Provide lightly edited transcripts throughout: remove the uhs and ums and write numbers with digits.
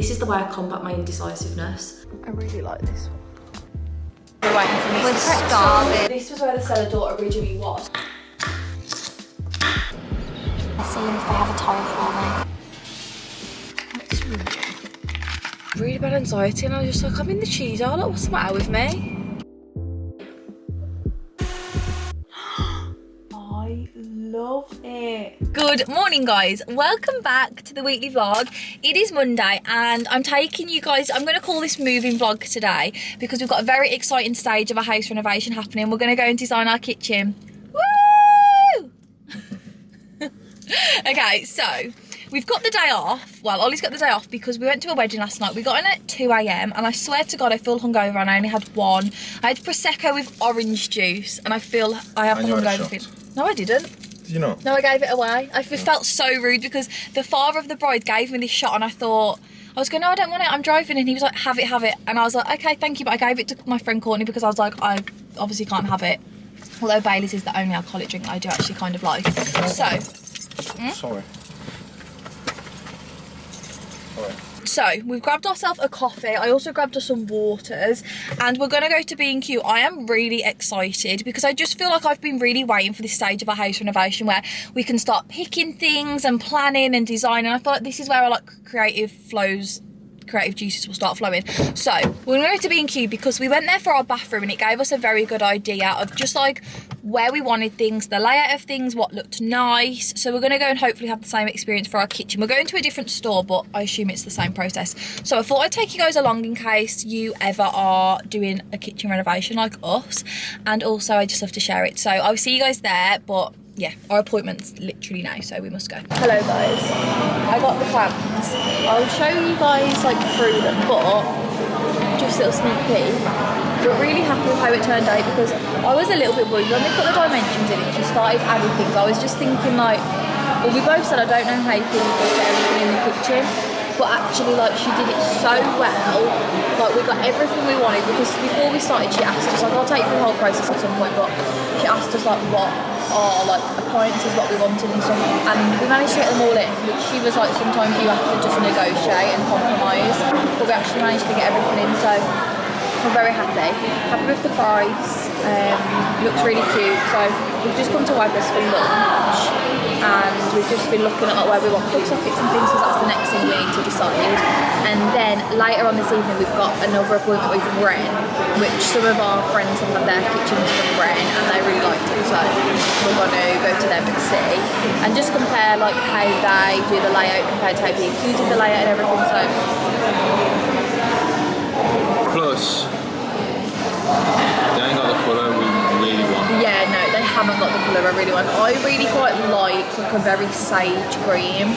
This is the way I combat my indecisiveness. I really like this one. We're waiting for me We're starving. This was where the cellar door originally was. Let's see if they have a tile for me. Really bad anxiety, and I was just like, I'm in the cheese aisle, like, what's the matter with me? I love it. Good morning, guys. Welcome back to the weekly vlog. It is Monday, and I'm taking you guys, I'm going to call this moving vlog today because we've got a very exciting stage of a house renovation happening. We're going to go and design our kitchen. Woo! Okay, so we've got the day off. Well, Ollie's got the day off because we went to a wedding last night. We got in at 2 AM and I swear to God I feel hungover and I only had one. I had Prosecco with orange juice and I feel I have the hungover feel. No, I didn't. Did you know? No, I gave it away. I felt so rude because the father of the bride gave me this shot and I thought, I was going, no, I don't want it, I'm driving. And he was like, have it. And I was like, okay, thank you. But I gave it to my friend Courtney because I was like, I obviously can't have it. Although Bailey's is the only alcoholic drink that I do actually kind of like. Sorry. So we've grabbed ourselves a coffee. I also grabbed us some waters and we're going to go to B&Q. I am really excited because I just feel like I've been really waiting for this stage of a house renovation where we can start picking things and planning and designing. I feel like this is where our creative juices will start flowing. So we're going to go to B&Q because we went there for our bathroom and it gave us a very good idea of just like where we wanted things, the layout of things, what looked nice. So we're going to go and hopefully have the same experience for our kitchen. We're going to a different store, but I assume it's the same process. So I thought I'd take you guys along in case you ever are doing a kitchen renovation like us. And also I just love to share it. So I'll see you guys there, but yeah, our appointment's literally now, so we must go. Hello guys, I got the plans. I'll show you guys like through them, but just a little sneak peek. We're really happy with how it turned out because I was a little bit worried when they put the dimensions in it. She started adding things. I was just thinking like, well, we both said I don't know how people put everything in the kitchen, but actually like she did it so well. Like we got everything we wanted because before we started she asked us, like I'll take you through the whole process at some point, but she asked us like what are like appliances, what we wanted and stuff, and we managed to get them all in, which she was like sometimes you have to just negotiate and compromise, but we actually managed to get everything in, so we're very happy with the price. Looks really cute. So we've just come to Waggers for lunch and we've just been looking at like where we want plug sockets and things because that's the next thing we need to decide. And then later on this evening we've got another appointment with Ren, which some of our friends have had their kitchens from Ren and they really liked it, so we're going to go to them and see and just compare like how they do the layout compared to how B&Q do the layout and everything. So Plus, they ain't got the colour we really want. yeah, no, they haven't got the colour I really want. I really quite like a very sage green,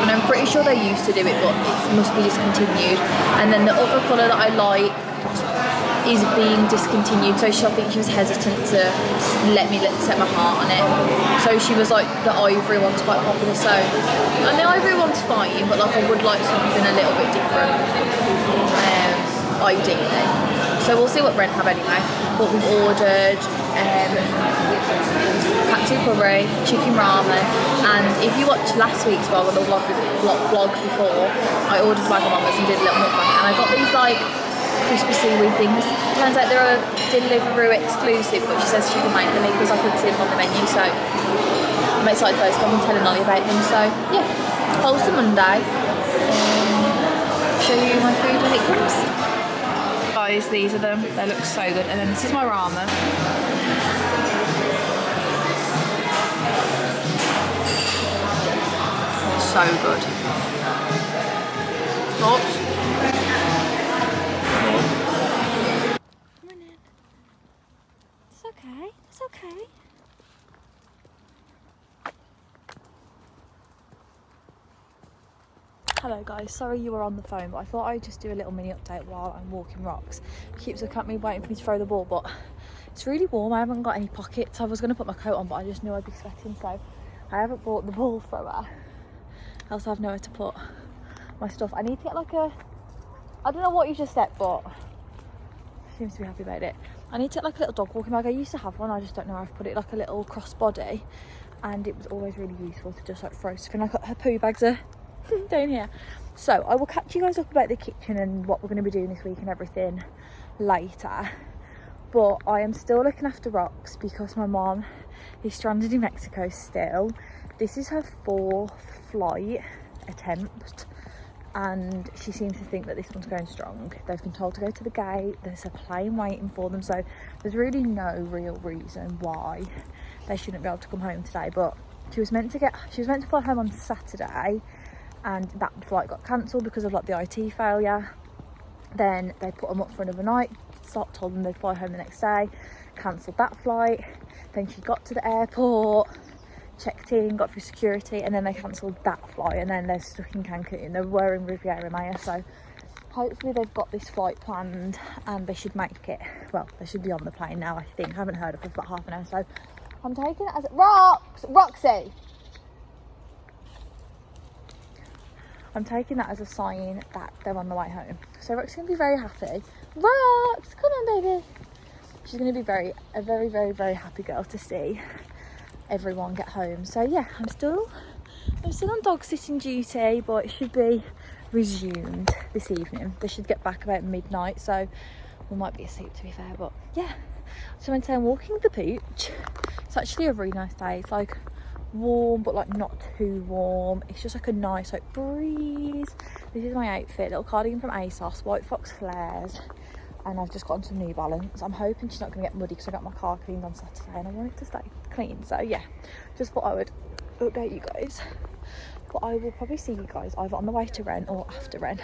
and I'm pretty sure they used to do it, but it must be discontinued. And then the other colour that I liked is being discontinued, so I think she was hesitant to let me set my heart on it. So she was like, the ivory one's quite popular, so, and the ivory one's fine, but like I would like something a little bit different. Ideally. So we'll see what Ren have anyway. But we've ordered katsu curry, chicken ramen, and if you watched last week's vlog or the vlog before, I ordered Wagamama's and did a little mukbang, and I got these like crispy seaweed things. Turns out they're a Deliveroo exclusive, but she says she can make them because I couldn't see them on the menu, so I'm excited for those. I've been telling Ollie about them, so yeah. Wholesome Monday. Show you my food when it comes. Guys, these are them. They look so good. And then this is my ramen. So good. Thoughts? Come on in. It's okay. It's okay. Hello guys, sorry you were on the phone, but I thought I'd just do a little mini update while I'm walking rocks. She keeps looking at me waiting for me to throw the ball, but it's really warm. I haven't got any pockets. I was going to put my coat on, but I just knew I'd be sweating, so I haven't brought the ball thrower. I also have nowhere to put my stuff. I need to get like a, I don't know what you just said, but she seems to be happy about it. I need to get like a little dog walking bag. I used to have one, I just don't know where I've put it, like a little crossbody, and it was always really useful to just like throw stuff in. Like her poo bags are down here. So I will catch you guys up about the kitchen and what we're going to be doing this week and everything later. But I am still looking after Rox because my mom is stranded in Mexico still. This is her 4th flight attempt and she seems to think that this one's going strong. They've been told to go to the gate, there's a plane waiting for them, so there's really no real reason why they shouldn't be able to come home today. But she was meant to fly home on Saturday and that flight got cancelled because of like the IT failure. Then they put them up for another night, told them they'd fly home the next day, cancelled that flight. Then she got to the airport, checked in, got through security, and then they cancelled that flight, and then they're stuck in Cancun. They were in Riviera Maya, so hopefully they've got this flight planned and they should make it. Well, they should be on the plane now, I think. I haven't heard of it for about half an hour, so I'm taking it as Roxy. I'm taking that as a sign that they're on the way home. So Roxy's gonna be very happy. Rox, come on, baby. She's gonna be a very, very, very happy girl to see everyone get home. So yeah, I'm still on dog sitting duty, but it should be resumed this evening. They should get back about midnight, so we might be asleep to be fair. But yeah, so I'm walking the pooch. It's actually a really nice day. It's like warm but like not too warm. It's just like a nice like breeze. This is my outfit, little cardigan from ASOS, white fox flares, and I've just gotten some New Balance. I'm hoping she's not going to get muddy because I got my car cleaned on Saturday and I want it to stay clean. So yeah, just thought I would update you guys. But I will probably see you guys either on the way to Ren or after Ren.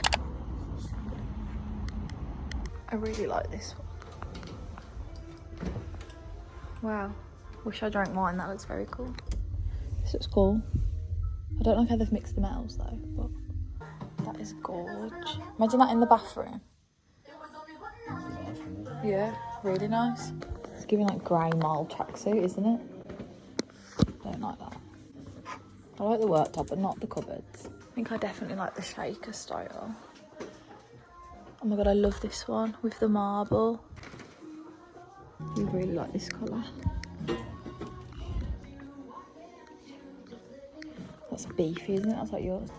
I really like this one. Wow, wish I drank wine. That looks very cool. This looks cool. I don't like how they've mixed the metals though, but that is gorge. Imagine that in the bathroom. Yeah, really nice. It's giving like grey mild tracksuit, isn't it? Don't like that. I like the worktop, but not the cupboards. I think I definitely like the shaker style. Oh my god, I love this one with the marble. You really like this colour. That's beefy, isn't it? That's like yours.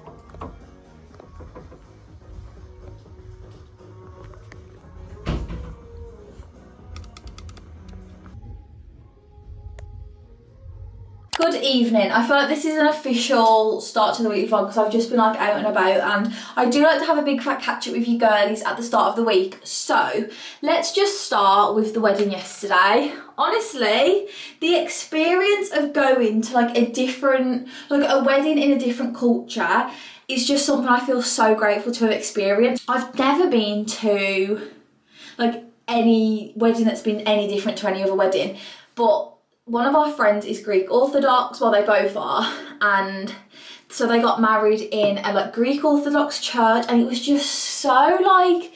Good evening. I feel like this is an official start to the week vlog because I've just been like out and about, and I do like to have a big fat catch up with you girlies at the start of the week. So let's just start with the wedding yesterday. Honestly, the experience of going to like a wedding in a different culture is just something I feel so grateful to have experienced. I've never been to like any wedding that's been any different to any other wedding, but one of our friends is Greek Orthodox, well they both are, and so they got married in a like Greek Orthodox church, and it was just so like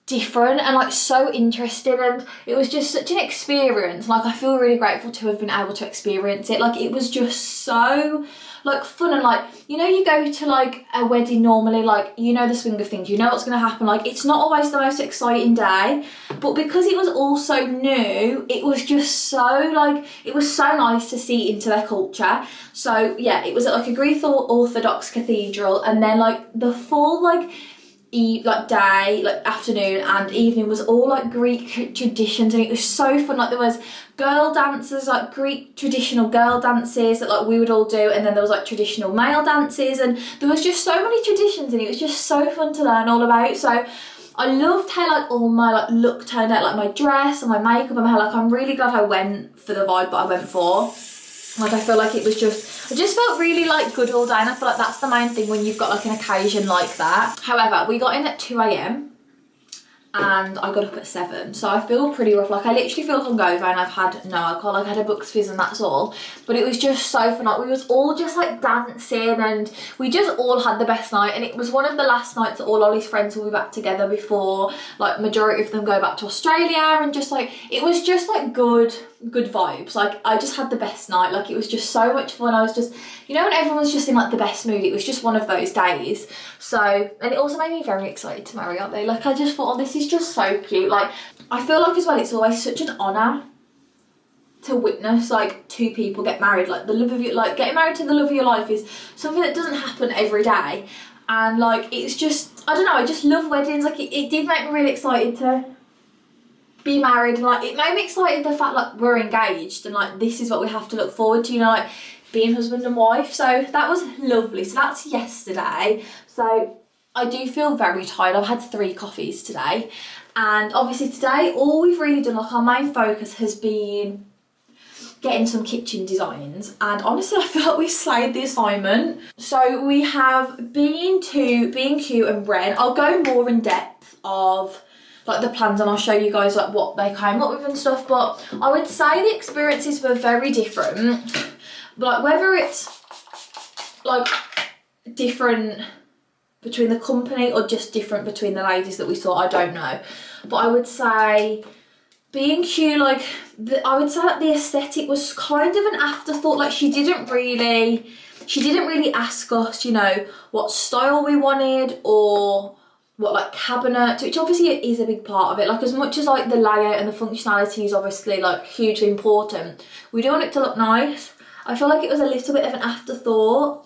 different and like so interesting, and it was just such an experience. Like I feel really grateful to have been able to experience it. Like it was just so like fun, and like, you know, you go to like a wedding normally, like, you know the swing of things, you know what's going to happen, like it's not always the most exciting day, but because it was all so new, it was just so like, it was so nice to see into their culture. So yeah, it was at like a Greek Orthodox cathedral, and then like the full like day, like afternoon and evening was all like Greek traditions, and it was so fun. Like there was girl dances, like Greek traditional girl dances that like we would all do, and then there was like traditional male dances, and there was just so many traditions, and it was just so fun to learn all about. So I loved how like all my like look turned out, like my dress and my makeup and my hair. Like I'm really glad I went for the vibe that I went for. Like I feel like it was just, I just felt really like good all day, and I feel like that's the main thing when you've got like an occasion like that. However, we got in at 2 AM and I got up at 7, so I feel pretty rough. Like I literally feel hungover and I've had no alcohol. Like I had a Bucks Fizz and that's all, but it was just so fun. Like we was all just like dancing, and we just all had the best night, and it was one of the last nights that all Ollie's friends will be back together before like majority of them go back to Australia, and just like it was just like good vibes. Like I just had the best night. Like it was just so much fun. I was just, you know, when everyone's just in like the best mood, it was just one of those days. So, and it also made me very excited to marry, aren't they? Like I just thought, oh, this is just so cute. Like I feel like as well, it's always such an honour to witness like two people get married, like the love of your, like getting married to the love of your life is something that doesn't happen every day. And like it's just, I don't know, I just love weddings. Like it did make me really excited to be married. Like it made me excited the fact like we're engaged and like this is what we have to look forward to, you know, like being husband and wife. So that was lovely. So that's yesterday. So I do feel very tired. I've had 3 coffees today, and obviously today all we've really done, like our main focus has been getting some kitchen designs, and honestly I feel like we slayed the assignment. So we have been to B&Q and Ren. I'll go more in depth of like the plans and I'll show you guys like what they came up with and stuff, but I would say the experiences were very different. But like whether it's like different between the company or just different between the ladies that we saw, I don't know. But I would say B&Q, like I would say that the aesthetic was kind of an afterthought. Like she didn't really ask us, you know, what style we wanted or what like cabinets, which obviously is a big part of it. Like as much as like the layout and the functionality is obviously like hugely important, we do want it to look nice. I feel like it was a little bit of an afterthought.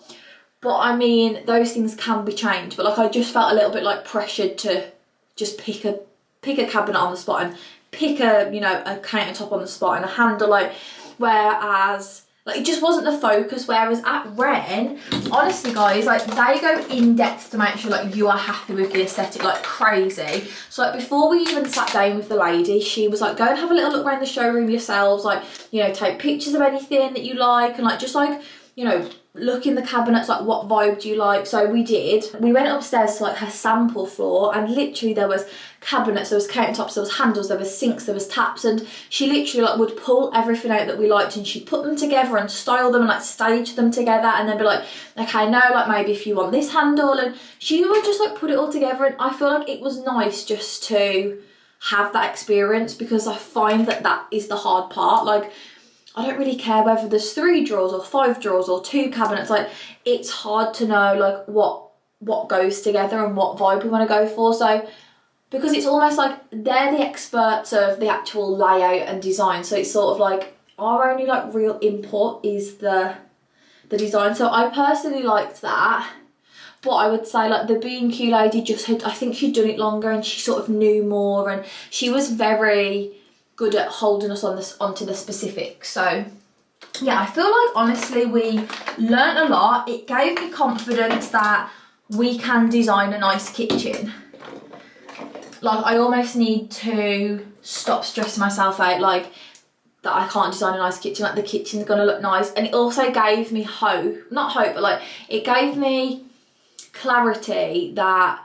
But I mean, those things can be changed. But like I just felt a little bit like pressured to just pick a cabinet on the spot and pick a, you know, a countertop on the spot and a handle, like, whereas like it just wasn't the focus. Whereas at Ren, honestly guys, like they go in depth to make sure like you are happy with the aesthetic like crazy. So like before we even sat down with the lady, she was like, go and have a little look around the showroom yourselves, like, you know, take pictures of anything that you like and like just like, you know, look in the cabinets, like what vibe do you like. So we did. We went upstairs to like her sample floor, and literally there was cabinets, there was countertops, there was handles, there was sinks, there was taps, and she literally like would pull everything out that we liked and she'd put them together and style them and like stage them together and then be like, okay, no, like maybe if you want this handle, and she would just like put it all together. And I feel like it was nice just to have that experience, because I find that that is the hard part. Like I don't really care whether there's 3 drawers or 5 drawers or 2 cabinets. Like it's hard to know like what goes together and what vibe we want to go for. So because it's almost like they're the experts of the actual layout and design, so it's sort of like our only like real input is the design. So I personally liked that. But I would say like the B&Q lady just had, I think she'd done it longer and she sort of knew more, and she was very good at holding us on this onto the specifics. So yeah, I feel like honestly we learnt a lot. It gave me confidence that we can design a nice kitchen. Like I almost need to stop stressing myself out like that I can't design a nice kitchen, like the kitchen's gonna look nice. And it also gave me hope, not hope, but like it gave me clarity that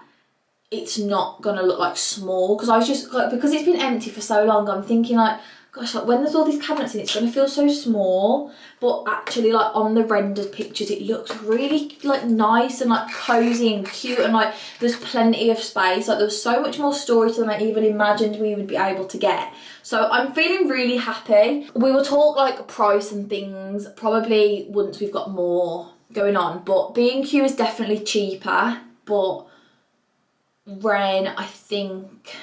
it's not gonna look like small, because I was just like, because it's been empty for so long, I'm thinking like, gosh, like when there's all these cabinets in, it's gonna feel so small. But actually like on the rendered pictures it looks really like nice and like cozy and cute, and like there's plenty of space. Like there's so much more storage than I even imagined we would be able to get. So I'm feeling really happy. We will talk like price and things probably once we've got more going on, but B&Q is definitely cheaper, but Ren I think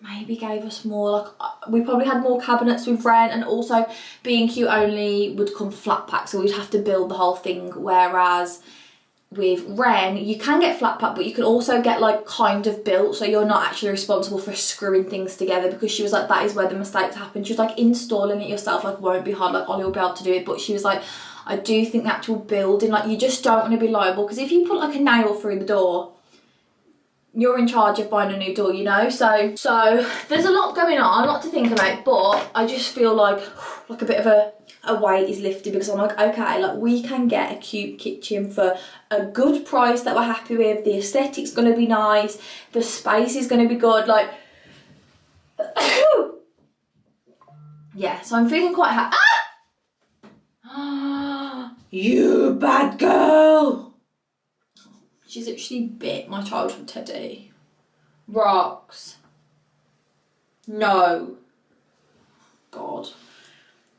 maybe gave us more. Like we probably had more cabinets with Ren, and also B&Q only would come flat pack, so we'd have to build the whole thing, whereas with Ren you can get flat pack, but you can also get like kind of built, so you're not actually responsible for screwing things together, because she was like, that is where the mistakes happen. She was like, installing it yourself like won't be hard, like Ollie will be able to do it, but she was like, I do think the actual building, like you just don't want to be liable, because if you put like a nail through the door, you're in charge of buying a new door, you know. So there's a lot going on, a lot to think about, but I just feel like a bit of a weight is lifted, because I'm like, okay, like we can get a cute kitchen for a good price that we're happy with. The aesthetic's going to be nice, the space is going to be good, like yeah, so I'm feeling quite happy. You bad girl. She's actually bit my childhood teddy. Rocks. No. God.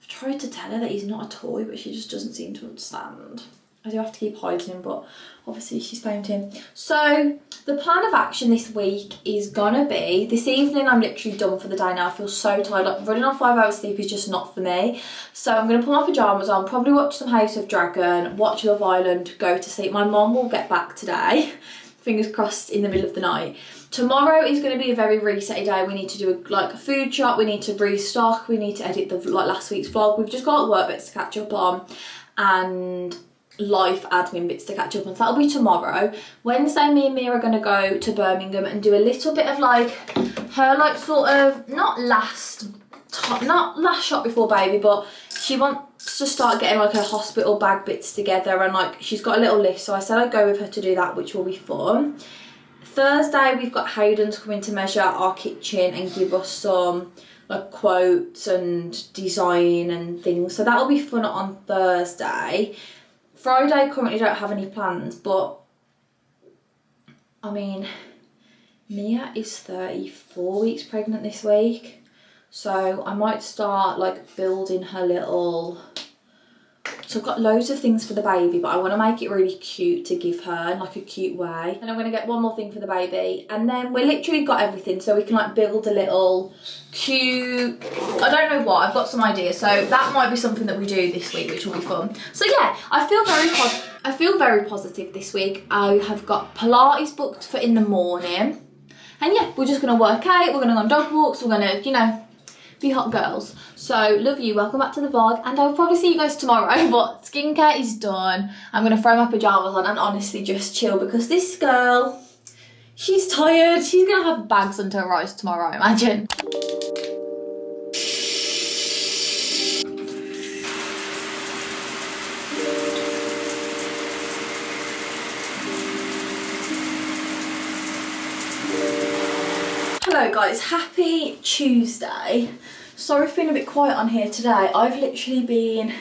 I've tried to tell her that he's not a toy, but she just doesn't seem to understand. I do have to keep hiding him, but Obviously she's phoned him. So the plan of action this week is gonna be, this evening I'm literally done for the day now. I feel so tired, like running on 5 hours sleep is just not for me. So I'm gonna put my pyjamas on, probably watch some House of Dragon, watch Love Island, go to sleep. My mum will get back today, fingers crossed, in the middle of the night. Tomorrow is going to be a very reset day. We need to do a food shop, we need to restock, we need to edit the last week's vlog. We've just got work bits to catch up on and life admin bits to catch up on. So that'll be tomorrow. Wednesday, me and Mia are going to go to Birmingham and do a little bit of her sort of not last shop before baby, but she wants to start getting her hospital bag bits together, and she's got a little list, so I said I'd go with her to do that, which will be fun. Thursday we've got Hayden's coming to measure our kitchen and give us some quotes and design and things, so that'll be fun on Thursday. Friday currently don't have any plans, but I mean Mia is 34 weeks pregnant this week, so I might start building her little. So I've got loads of things for the baby, but I want to make it really cute to give her in a cute way. And I'm going to get one more thing for the baby, and then we're literally got everything, so we can build a little cute, I don't know what, I've got some ideas, so that might be something that we do this week, which will be fun. So yeah, I feel very positive this week. I have got Pilates booked for in the morning, and yeah, we're just going to work out, we're going to go on dog walks, we're going to, be hot girls. So love you, welcome back to the vlog, and I'll probably see you guys tomorrow, but skincare is done. I'm gonna throw my pajamas on and honestly just chill, because this girl, she's tired. She's gonna have bags under her eyes tomorrow, I imagine. Hello guys, happy Tuesday. Sorry for being a bit quiet on here today. I've literally been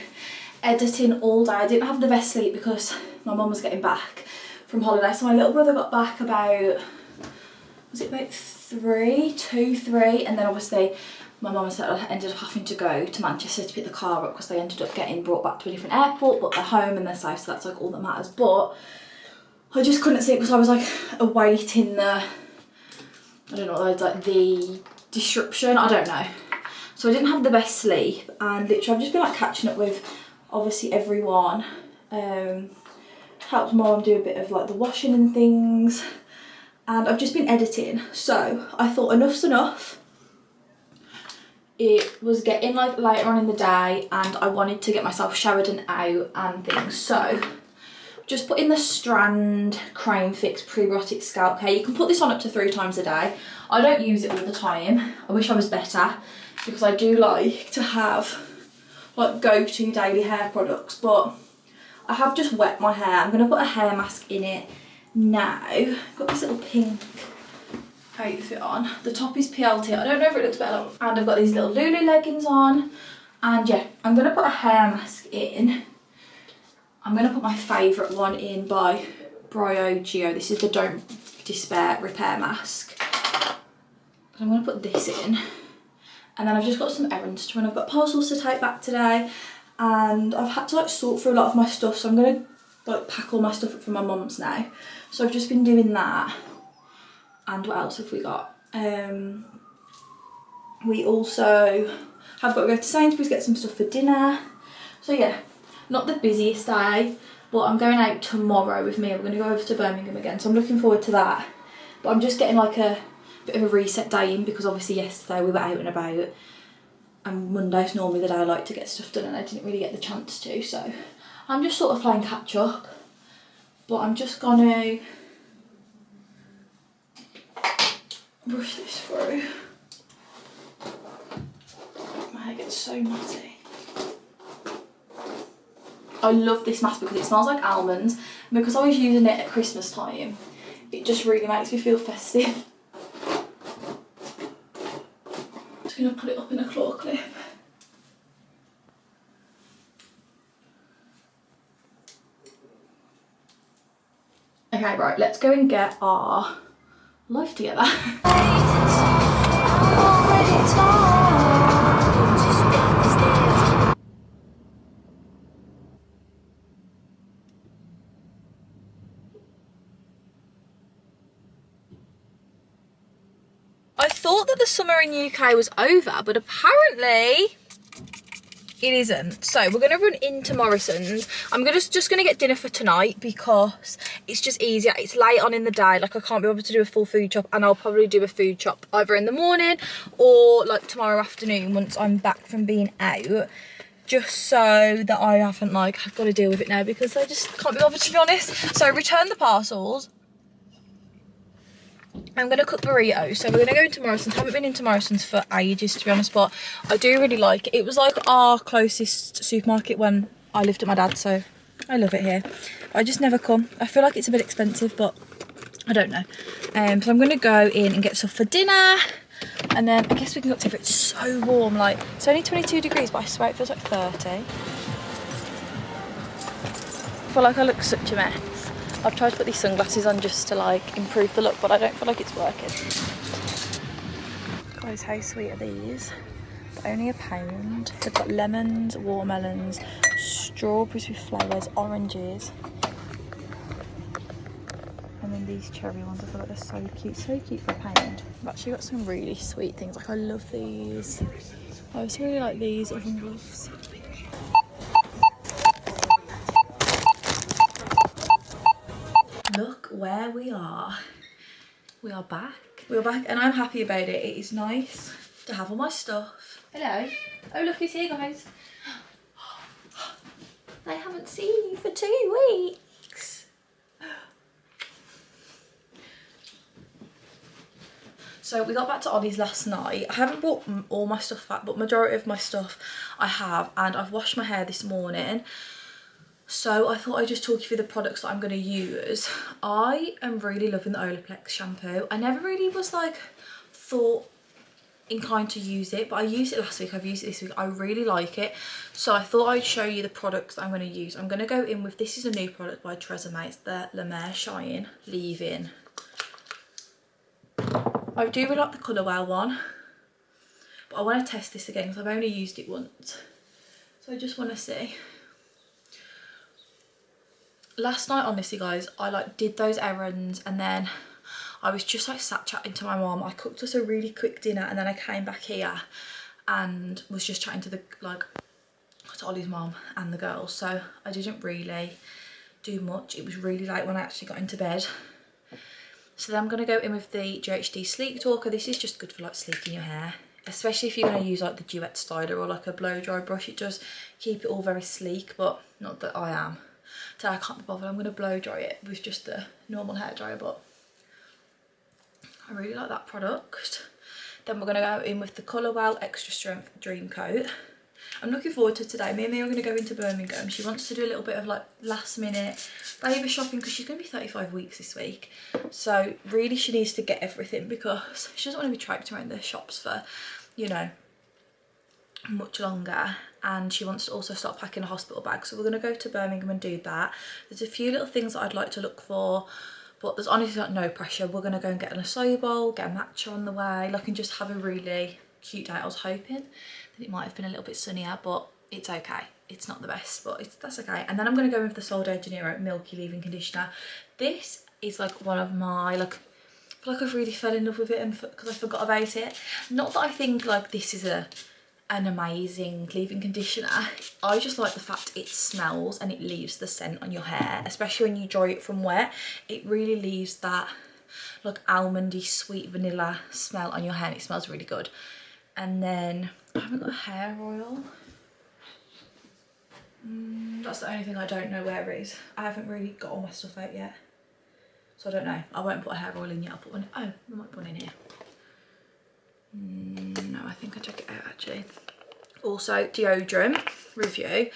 editing all day. I didn't have the best sleep because my mum was getting back from holiday. So my little brother got back about, was it about 3, and then obviously my mum said I ended up having to go to Manchester to pick the car up because they ended up getting brought back to a different airport, but they're home and they're safe, so that's all that matters. But I just couldn't sleep because I was awaiting the, I don't know, the disruption, I don't know. So I didn't have the best sleep, and literally I've just been catching up with obviously everyone. Helped mum do a bit of the washing and things, and I've just been editing. So I thought enough's enough. It was getting later on in the day and I wanted to get myself showered and out and things. So just put in the Strand Crane Fix Prebiotic Scalp Care. You can put this on up to 3 times a day. I don't use it all the time. I wish I was better, because I do like to have go-to daily hair products, but I have just wet my hair. I'm going to put a hair mask in it now. I've got this little pink outfit on. The top is PLT. I don't know if it looks better. And I've got these little Lulu leggings on. And yeah, I'm going to put a hair mask in. I'm going to put my favourite one in by Geo. This is the Don't Despair Repair Mask. But I'm going to put this in. And then I've just got some errands to run. I've got parcels to take back today. And I've had to sort through a lot of my stuff. So I'm going to pack all my stuff up from my mum's now. So I've just been doing that. And what else have we got? We also have got to go to Sainsbury's, get some stuff for dinner. So yeah, not the busiest day, but I'm going out tomorrow with Mia. We're going to go over to Birmingham again, so I'm looking forward to that. But I'm just getting a bit of a reset day in, because obviously yesterday we were out and about, and Monday's normally the day I like to get stuff done and I didn't really get the chance to, so I'm just sort of playing catch up. But I'm just gonna brush this through. My hair gets so knotty. I love this mask because it smells like almonds, and because I was using it at Christmas time, it just really makes me feel festive. Just gonna put it up in a claw clip. Okay, right, let's go and get our life together. I thought that the summer in UK was over, but apparently it isn't. So we're gonna run into Morrison's. I'm just gonna get dinner for tonight because it's just easier. It's late on in the day, like I can't be able to do a full food shop, and I'll probably do a food shop either in the morning or like tomorrow afternoon once I'm back from being out, just so that I haven't like, I've got to deal with it now because I just can't be bothered, to be honest. So return the parcels. I'm going to cook burritos, so we're going to go into Morrison's. I haven't been into Morrison's for ages, to be honest, but I do really like it. It was like our closest supermarket when I lived at my dad's, so I love it here. I just never come. I feel like it's a bit expensive, but I don't know. So I'm going to go in and get stuff for dinner, and then I guess we can go up to it. It's so warm, like it's only 22 degrees, but I swear it feels like 30. I feel like I look such a mess. I've tried to put these sunglasses on just to like improve the look, but I don't feel like it's working. Guys, how sweet are these? They're only £1. They've got lemons, watermelons, strawberries with flowers, oranges, and then these cherry ones. I feel like they're so cute for £1. I've actually got some really sweet things. Like I love these. I also really like these oven gloves. Look where we are. We are back. We're back and I'm happy about it. It is nice to have all my stuff. Hello. Oh look who's here, guys. I haven't seen you for 2 weeks. So we got back to Ollie's last night. I haven't brought all my stuff back, but majority of my stuff I have, and I've washed my hair this morning. So I thought I'd just talk you through the products that I'm going to use. I am really loving the Olaplex shampoo. I never really was like inclined to use it, but I used it last week, I've used it this week. I really like it. So I thought I'd show you the products that I'm going to use. I'm going to go in with, this is a new product by Tresemme. It's the La Mer Shine Leave-In. I do really like the Colourwell one, but I want to test this again because I've only used it once. So I just want to see. Last night, honestly guys, I like did those errands and then I was just like sat chatting to my mum. I cooked us a really quick dinner and then I came back here and was just chatting to to Ollie's mum and the girls. So I didn't really do much. It was really late when I actually got into bed. So then I'm going to go in with the GHD Sleek Talker. This is just good for like sleeking your hair, especially if you're going to use like the duet styler or like a blow dry brush. It does keep it all very sleek, but not that I am. So I can't be bothered. I'm going to blow dry it with just the normal hairdryer, but I really like that product. Then we're going to go in with the Colourwell Extra Strength Dream Coat. I'm looking forward to today. Me and Mia are going to go into Birmingham. She wants to do a little bit of like last minute baby shopping because she's going to be 35 weeks this week. So really she needs to get everything because she doesn't want to be traipsed around the shops for, you know, much longer, and she wants to also start packing a hospital bag. So we're going to go to Birmingham and do that. There's a few little things that I'd like to look for, but there's honestly like no pressure. We're going to go and get an acai bowl, get a matcha on the way, like, and just have a really cute day. I was hoping that it might have been a little bit sunnier, but it's okay. It's not the best, but that's okay. And then I'm going to go with the Sol de Janeiro Milky Leave-In Conditioner. This is like one of my, like, I feel like I've really fell in love with it and because I forgot about it. Not that I think like this is an amazing leave-in conditioner. I just like the fact it smells and it leaves the scent on your hair, especially when you dry it from wet. It really leaves that like almondy sweet vanilla smell on your hair and it smells really good. And then I haven't got a hair oil. That's the only thing I don't know where it is. I haven't really got all my stuff out yet, so I don't know. I won't put a hair oil in yet. I'll put one. Oh, I might put one in here. No, I think I took it out actually. Also, deodorant review.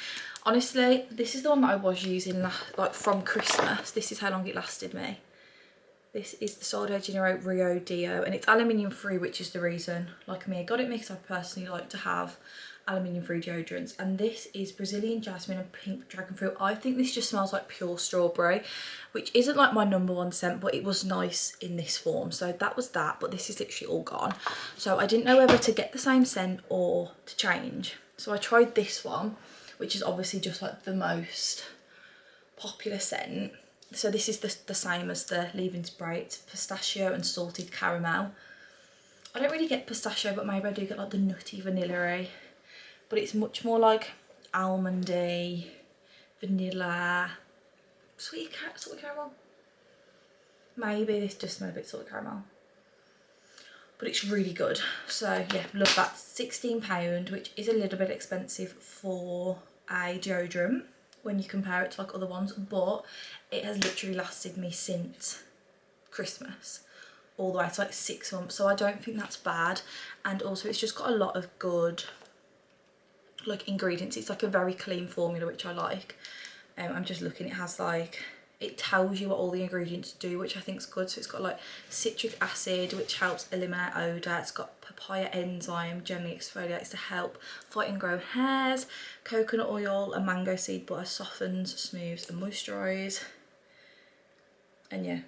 Honestly, this is the one that I was using like from Christmas. This is how long it lasted me. This is the Sol de Janeiro Rio Deo, and it's aluminium free, which is the reason like me I got it because I personally like to have aluminium free deodorants. And this is Brazilian jasmine and pink dragon fruit. I think this just smells like pure strawberry, which isn't like my #1 scent, but it was nice in this form. So that was that, but this is literally all gone. So I didn't know whether to get the same scent or to change. So I tried this one, which is obviously just like the most popular scent. So this is the same as the leave-in spray. It's pistachio and salted caramel. I don't really get pistachio, but maybe I do get like the nutty vanilla-y. But it's much more like almondy, vanilla, sweet caramel. Maybe this does smell a bit salted caramel. But it's really good. So yeah, love that. £16, which is a little bit expensive for a deodorant when you compare it to like other ones, but it has literally lasted me since Christmas all the way to like 6 months, so I don't think that's bad. And also it's just got a lot of good like ingredients. It's like a very clean formula, which I like. I'm just looking, it has like, it tells you what all the ingredients do, which I think is good. So it's got like citric acid, which helps eliminate odour. It's got papaya enzyme, gently exfoliates to help fight and grow hairs. Coconut oil and mango seed butter softens, smooths and moisturise. And yeah,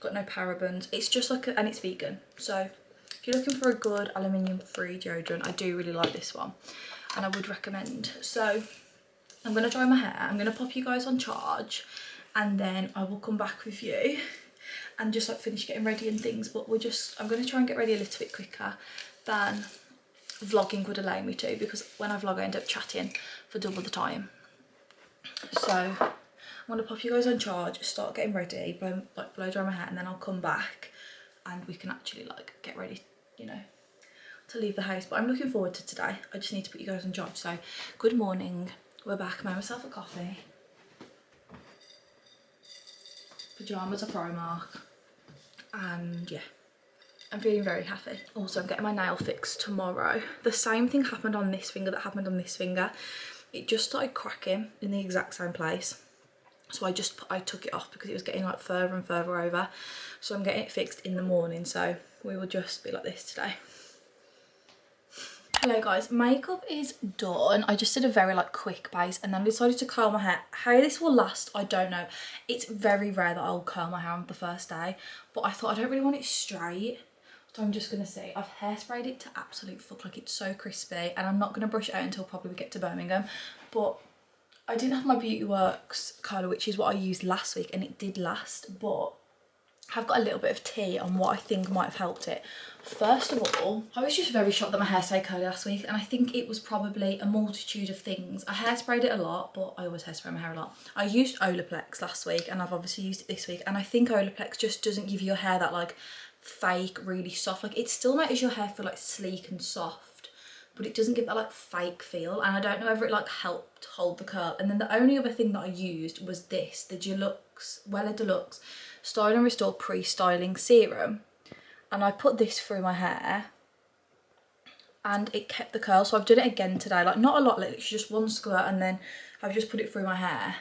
got no parabens. It's just like and it's vegan. So if you're looking for a good aluminium free deodorant, I do really like this one and I would recommend. So I'm going to dry my hair, I'm going to pop you guys on charge, and then I will come back with you and just like finish getting ready and things. But I'm going to try and get ready a little bit quicker than vlogging would allow me to, because when I vlog I end up chatting for double the time. So I'm going to pop you guys on charge, start getting ready, blow dry my hair, and then I'll come back and we can actually like get ready, you know, to leave the house. But I'm looking forward to today. I just need to put you guys on charge. So good morning. We're back. I made myself a coffee. Pyjamas are Primark. And yeah, I'm feeling very happy. Also, I'm getting my nail fixed tomorrow. The same thing happened on this finger that happened on this finger. It just started cracking in the exact same place. So I took it off because it was getting like further and further over. So I'm getting it fixed in the morning. So we will just be like this today. Hello guys, makeup is done. I just did a very like quick base and then I decided to curl my hair. How this will last, I don't know. It's very rare that I'll curl my hair on the first day, but I thought I don't really want it straight. So I'm just gonna see, I've hairsprayed it to absolute fuck, like it's so crispy, and I'm not gonna brush it out until probably we get to Birmingham. But I didn't have my Beauty Works curler, which is what I used last week, and it did last, but I've got a little bit of tea on what I think might have helped it. First of all, I was just very shocked that my hair stayed curly last week, and I think it was probably a multitude of things. I hairsprayed it a lot, but I always hairspray my hair a lot. I used Olaplex last week, and I've obviously used it this week, and I think Olaplex just doesn't give your hair that like fake, really soft, like it still makes your hair feel like sleek and soft, but it doesn't give that like fake feel, and I don't know whether it like helped hold the curl. And then the only other thing that I used was this, the Wella Deluxe Style and Restore Pre-Styling Serum, and I put this through my hair and it kept the curl. So I've done it again today, like not a lot, like it's just one squirt, and then I've just put it through my hair.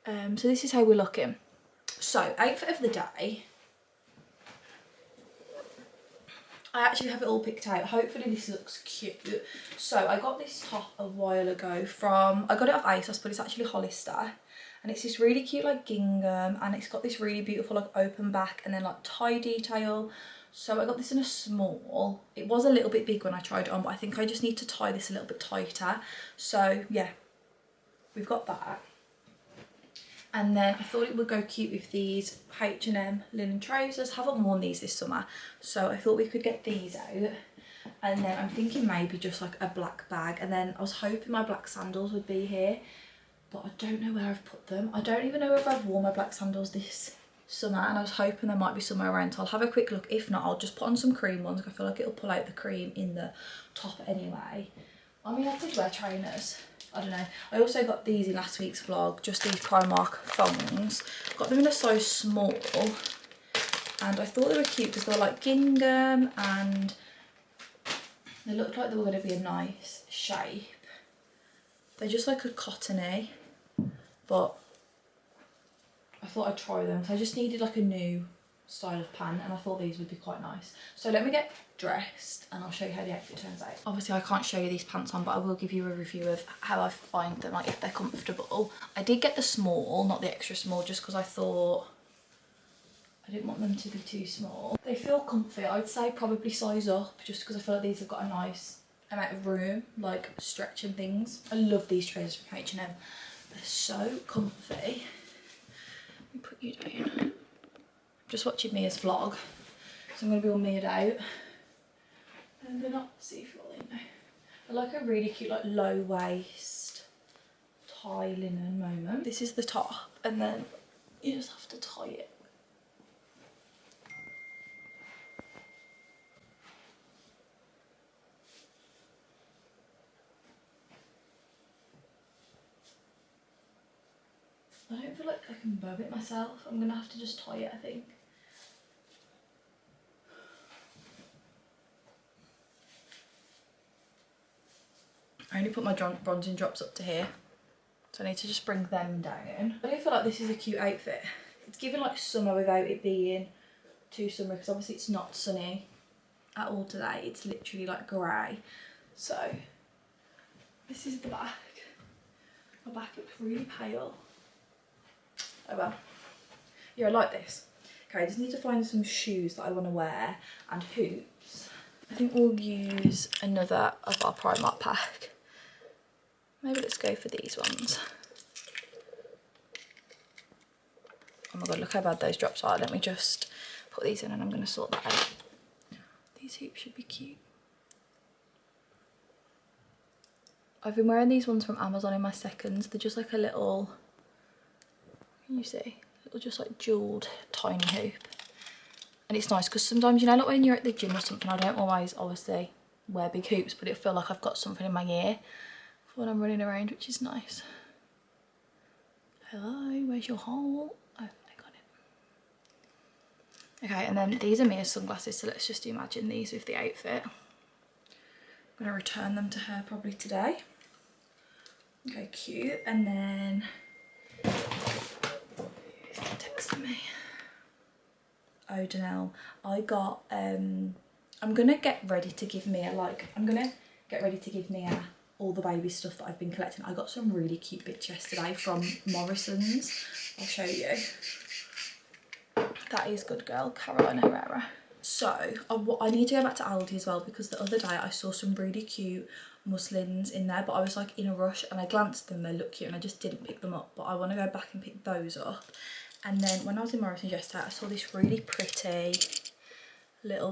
So this is how we're looking. So outfit of the day, I actually have it all picked out. Hopefully this looks cute. So I got this top a while ago I got it off ASOS, but it's actually Hollister. And it's this really cute like gingham, and it's got this really beautiful like open back and then like tie detail. So I got this in a small. It was a little bit big when I tried it on, but I think I just need to tie this a little bit tighter. So yeah, we've got that. And then I thought it would go cute with these H&M linen trousers. Haven't worn these this summer, so I thought we could get these out. And then I'm thinking maybe just like a black bag, and then I was hoping my black sandals would be here, but I don't know where I've put them. I don't even know if I've worn my black sandals this summer, and I was hoping there might be somewhere around, so I'll have a quick look. If not, I'll just put on some cream ones. I feel like it'll pull out the cream in the top anyway. I mean, I could wear trainers, I don't know. I also got these in last week's vlog, just these Primark thongs. Got them in a size small, and I thought they were cute because they were like gingham and they looked like they were going to be a nice shape. They're just like a cottony, but I thought I'd try them. So I just needed like a new style of pant, and I thought these would be quite nice. So let me get dressed and I'll show you how the outfit turns out. Obviously I can't show you these pants on, but I will give you a review of how I find them, like if they're comfortable. I did get the small, not the extra small, just because I thought I didn't want them to be too small. They feel comfy. I'd say probably size up, just because I feel like these have got a nice amount of room, like stretch and things. I love these trousers from H&M. They're so comfy. Let me put you down. Just watching Mia's vlog. So I'm going to be all made out. And they're not see-through, no. I like a really cute like low waist tie linen moment. This is the top and then you just have to tie it. I don't feel like I can bow it myself. I'm going to have to just tie it, I think. I only put my bronzing drops up to here, so I need to just bring them down. I don't feel like this is a cute outfit. It's given like summer without it being too summery, because obviously it's not sunny at all today. It's literally like grey. So this is the back. My back looks really pale. Oh well. Yeah, I like this. Okay, I just need to find some shoes that I want to wear and hoops. I think we'll use another of our Primark pack. Maybe let's go for these ones. Oh my god, look how bad those drops are. Let me just put these in and I'm going to sort that out. These hoops should be cute. I've been wearing these ones from Amazon in my seconds. They're just like a little, can you see? Little just like jewelled tiny hoop. And it's nice because sometimes, you know, like when you're at the gym or something, I don't always obviously wear big hoops, but it feel like I've got something in my ear when I'm running around, which is nice. Hello, where's your hole? Oh, I got it. Okay, and then these are Mia's sunglasses, so let's just imagine these with the outfit. I'm gonna return them to her probably today. Okay, cute. And then who's texting me? Oh, Dunelm. I got I'm gonna get ready to give Mia all the baby stuff that I've been collecting. I got some really cute bits yesterday from Morrison's. I'll show you. That is good girl, Carolina Herrera. So I need to go back to Aldi as well, because the other day I saw some really cute muslins in there, but I was like in a rush and I glanced at them, they look cute, and I just didn't pick them up, but I want to go back and pick those up. And then when I was in Morrison's yesterday, I saw this really pretty little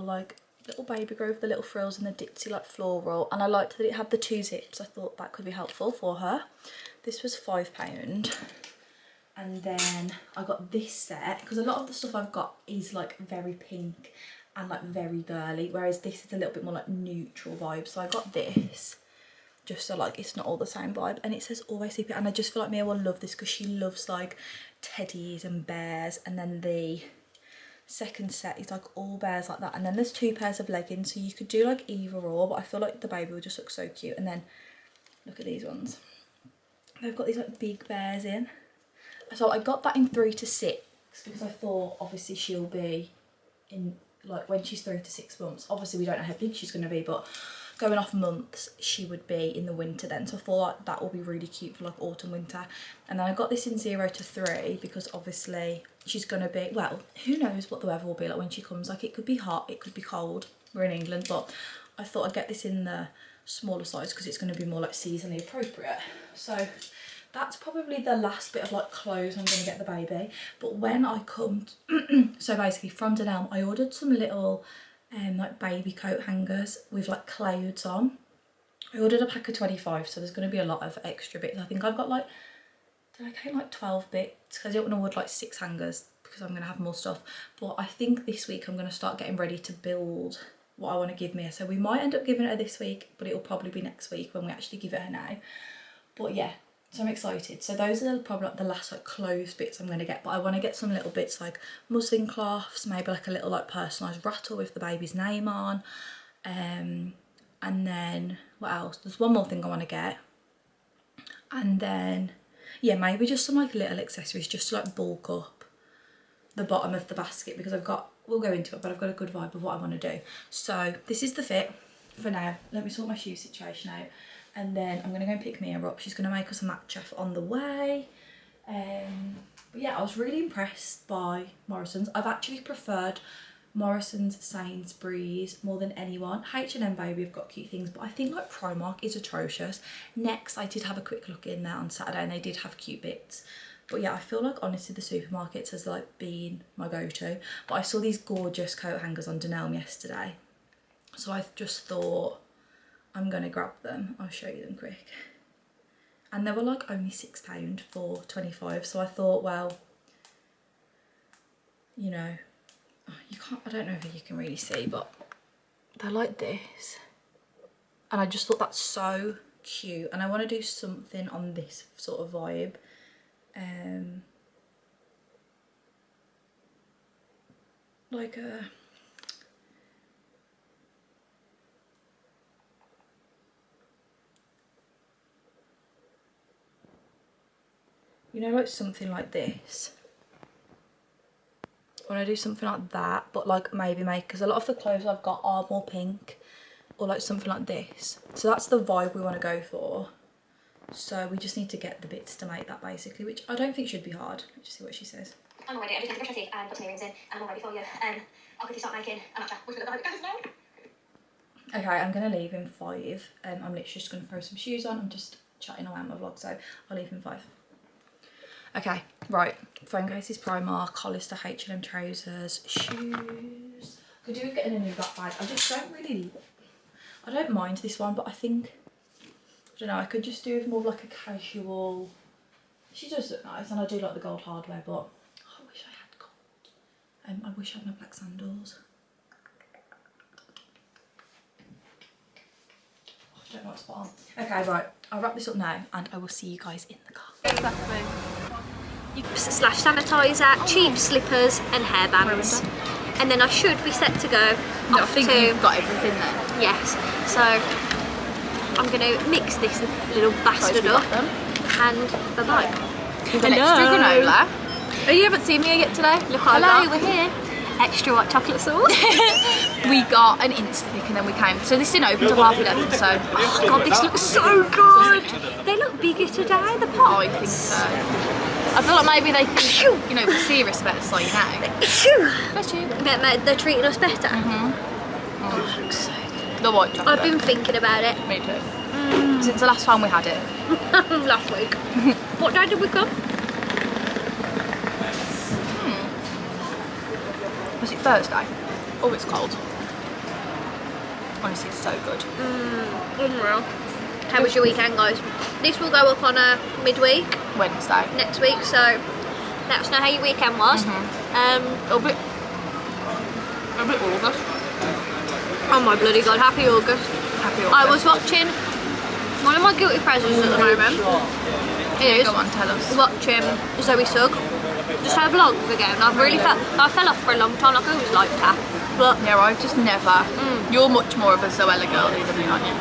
baby grow with the little frills and the ditzy like floral, and I liked that it had the 2 zips. I thought that could be helpful for her. This was £5. And then I got this set, because a lot of the stuff I've got is like very pink and like very girly, whereas this is a little bit more like neutral vibe. So I got this just so like it's not all the same vibe, and it says always sleep it, and I just feel like Mia will love this because she loves like teddies and bears. And then the second set is like all bears like that, and then there's 2 pairs of leggings, so you could do like either or, but I feel like the baby will just look so cute. And then look at these ones, they've got these like big bears in. So I got that in 3 to 6 because I thought obviously she'll be in like when she's 3 to 6 months. Obviously we don't know how big she's going to be, but going off months she would be in the winter then. So I thought like, that will be really cute for like autumn winter. And then I got this in 0 to 3 because obviously she's going to be, well, who knows what the weather will be like when she comes. Like it could be hot, it could be cold. We're in England, but I thought I'd get this in the smaller size because it's going to be more like seasonally appropriate. So that's probably the last bit of like clothes I'm going to get the baby. But when I come so basically from Dunelm I ordered some little like baby coat hangers with like clouds on. I ordered a pack of 25, so there's going to be a lot of extra bits. I think I've got like, did I count like 12 bits? Because I don't want to order like 6 hangers because I'm going to have more stuff. But I think this week I'm going to start getting ready to build what I want to give Mia. So we might end up giving her this week, but it will probably be next week when we actually give it her now. But yeah, so I'm excited. So those are probably like the last like clothes bits I'm going to get, but I want to get some little bits like muslin cloths, maybe like a little like personalised rattle with the baby's name on. And then what else? There's one more thing I want to get. And then yeah, maybe just some like little accessories just to like bulk up the bottom of the basket, because we'll go into it, but I've got a good vibe of what I want to do. So this is the fit for now. Let me sort my shoe situation out. And then I'm going to go and pick Mia up. She's going to make us a matcha on the way. But yeah, I was really impressed by Morrison's. I've actually preferred Morrison's, Sainsbury's more than anyone. H&M Baby have got cute things, but I think like Primark is atrocious. Next, I did have a quick look in there on Saturday and they did have cute bits. But yeah, I feel like honestly the supermarkets has like been my go-to. But I saw these gorgeous coat hangers on Dunelm yesterday, so I just thought I'm gonna grab them. I'll show you them quick. And they were like only £6 for 25, so I thought, well, you know, you can't, I don't know if you can really see, but they're like this. And I just thought that's so cute, and I want to do something on this sort of vibe. Like a, you know, like something like this. I want to do something like that, but like maybe make, because a lot of the clothes I've got are more pink, or like something like this. So that's the vibe we want to go for. So we just need to get the bits to make that basically, which I don't think should be hard. Let's just see what she says. I'm all ready. I just need to brush my teeth and put some earrings in, and I'm all ready for you. I'll quickly start making a matcha. Which look like it goes now. Okay, I'm gonna leave in 5. I'm literally just gonna throw some shoes on. I'm just chatting away on my vlog, so I'll leave in 5. Okay, right. Phone cases, Primark, Hollister, H&M trousers, shoes. Could do with getting a new black bag. I just don't really, I don't mind this one, but I think, I don't know, I could just do with more of like a casual. She does look nice, and I do like the gold hardware, but oh, I wish I had gold. I wish I had my black sandals. Oh, I don't know what's spot on. Okay, right, I'll wrap this up now, and I will see you guys in the car. Exactly. Slash sanitizer, cheap slippers and hairbands. And then I should be set to go No, I off think to... you've got everything there. Yes. So I'm going to mix this little bastard up and bye-bye. Extra granola. Oh, you haven't seen me yet today? Look what I Hello, got. we're here. Extra white chocolate sauce. We got an instant pick and then we came. So this didn't open until 11:30, so oh god, this looks so good. They look bigger today, the I pots. think so. I feel like maybe they think, you know, we're serious about it, so you know. Bless you. They're treating us better. Oh, looks so good. The white chocolate. I've been thinking about it. Me too. Since the last time we had it. Last week. What day did we come? Was it Thursday? Oh, it's cold. Honestly, it's so good. Unreal. How was your weekend, guys? This will go up on a midweek Wednesday. next week, so let us know how your weekend was. A bit August. Oh my bloody god, happy August. Happy August. I was watching one of my guilty pleasures at the moment. Yeah, go on, tell us. Watching Zoe Sugg. Just her vlogs again. I fell off for a long time, like I always liked her. But Yeah, I just never. You're much more of a Zoella girly than me, aren't you?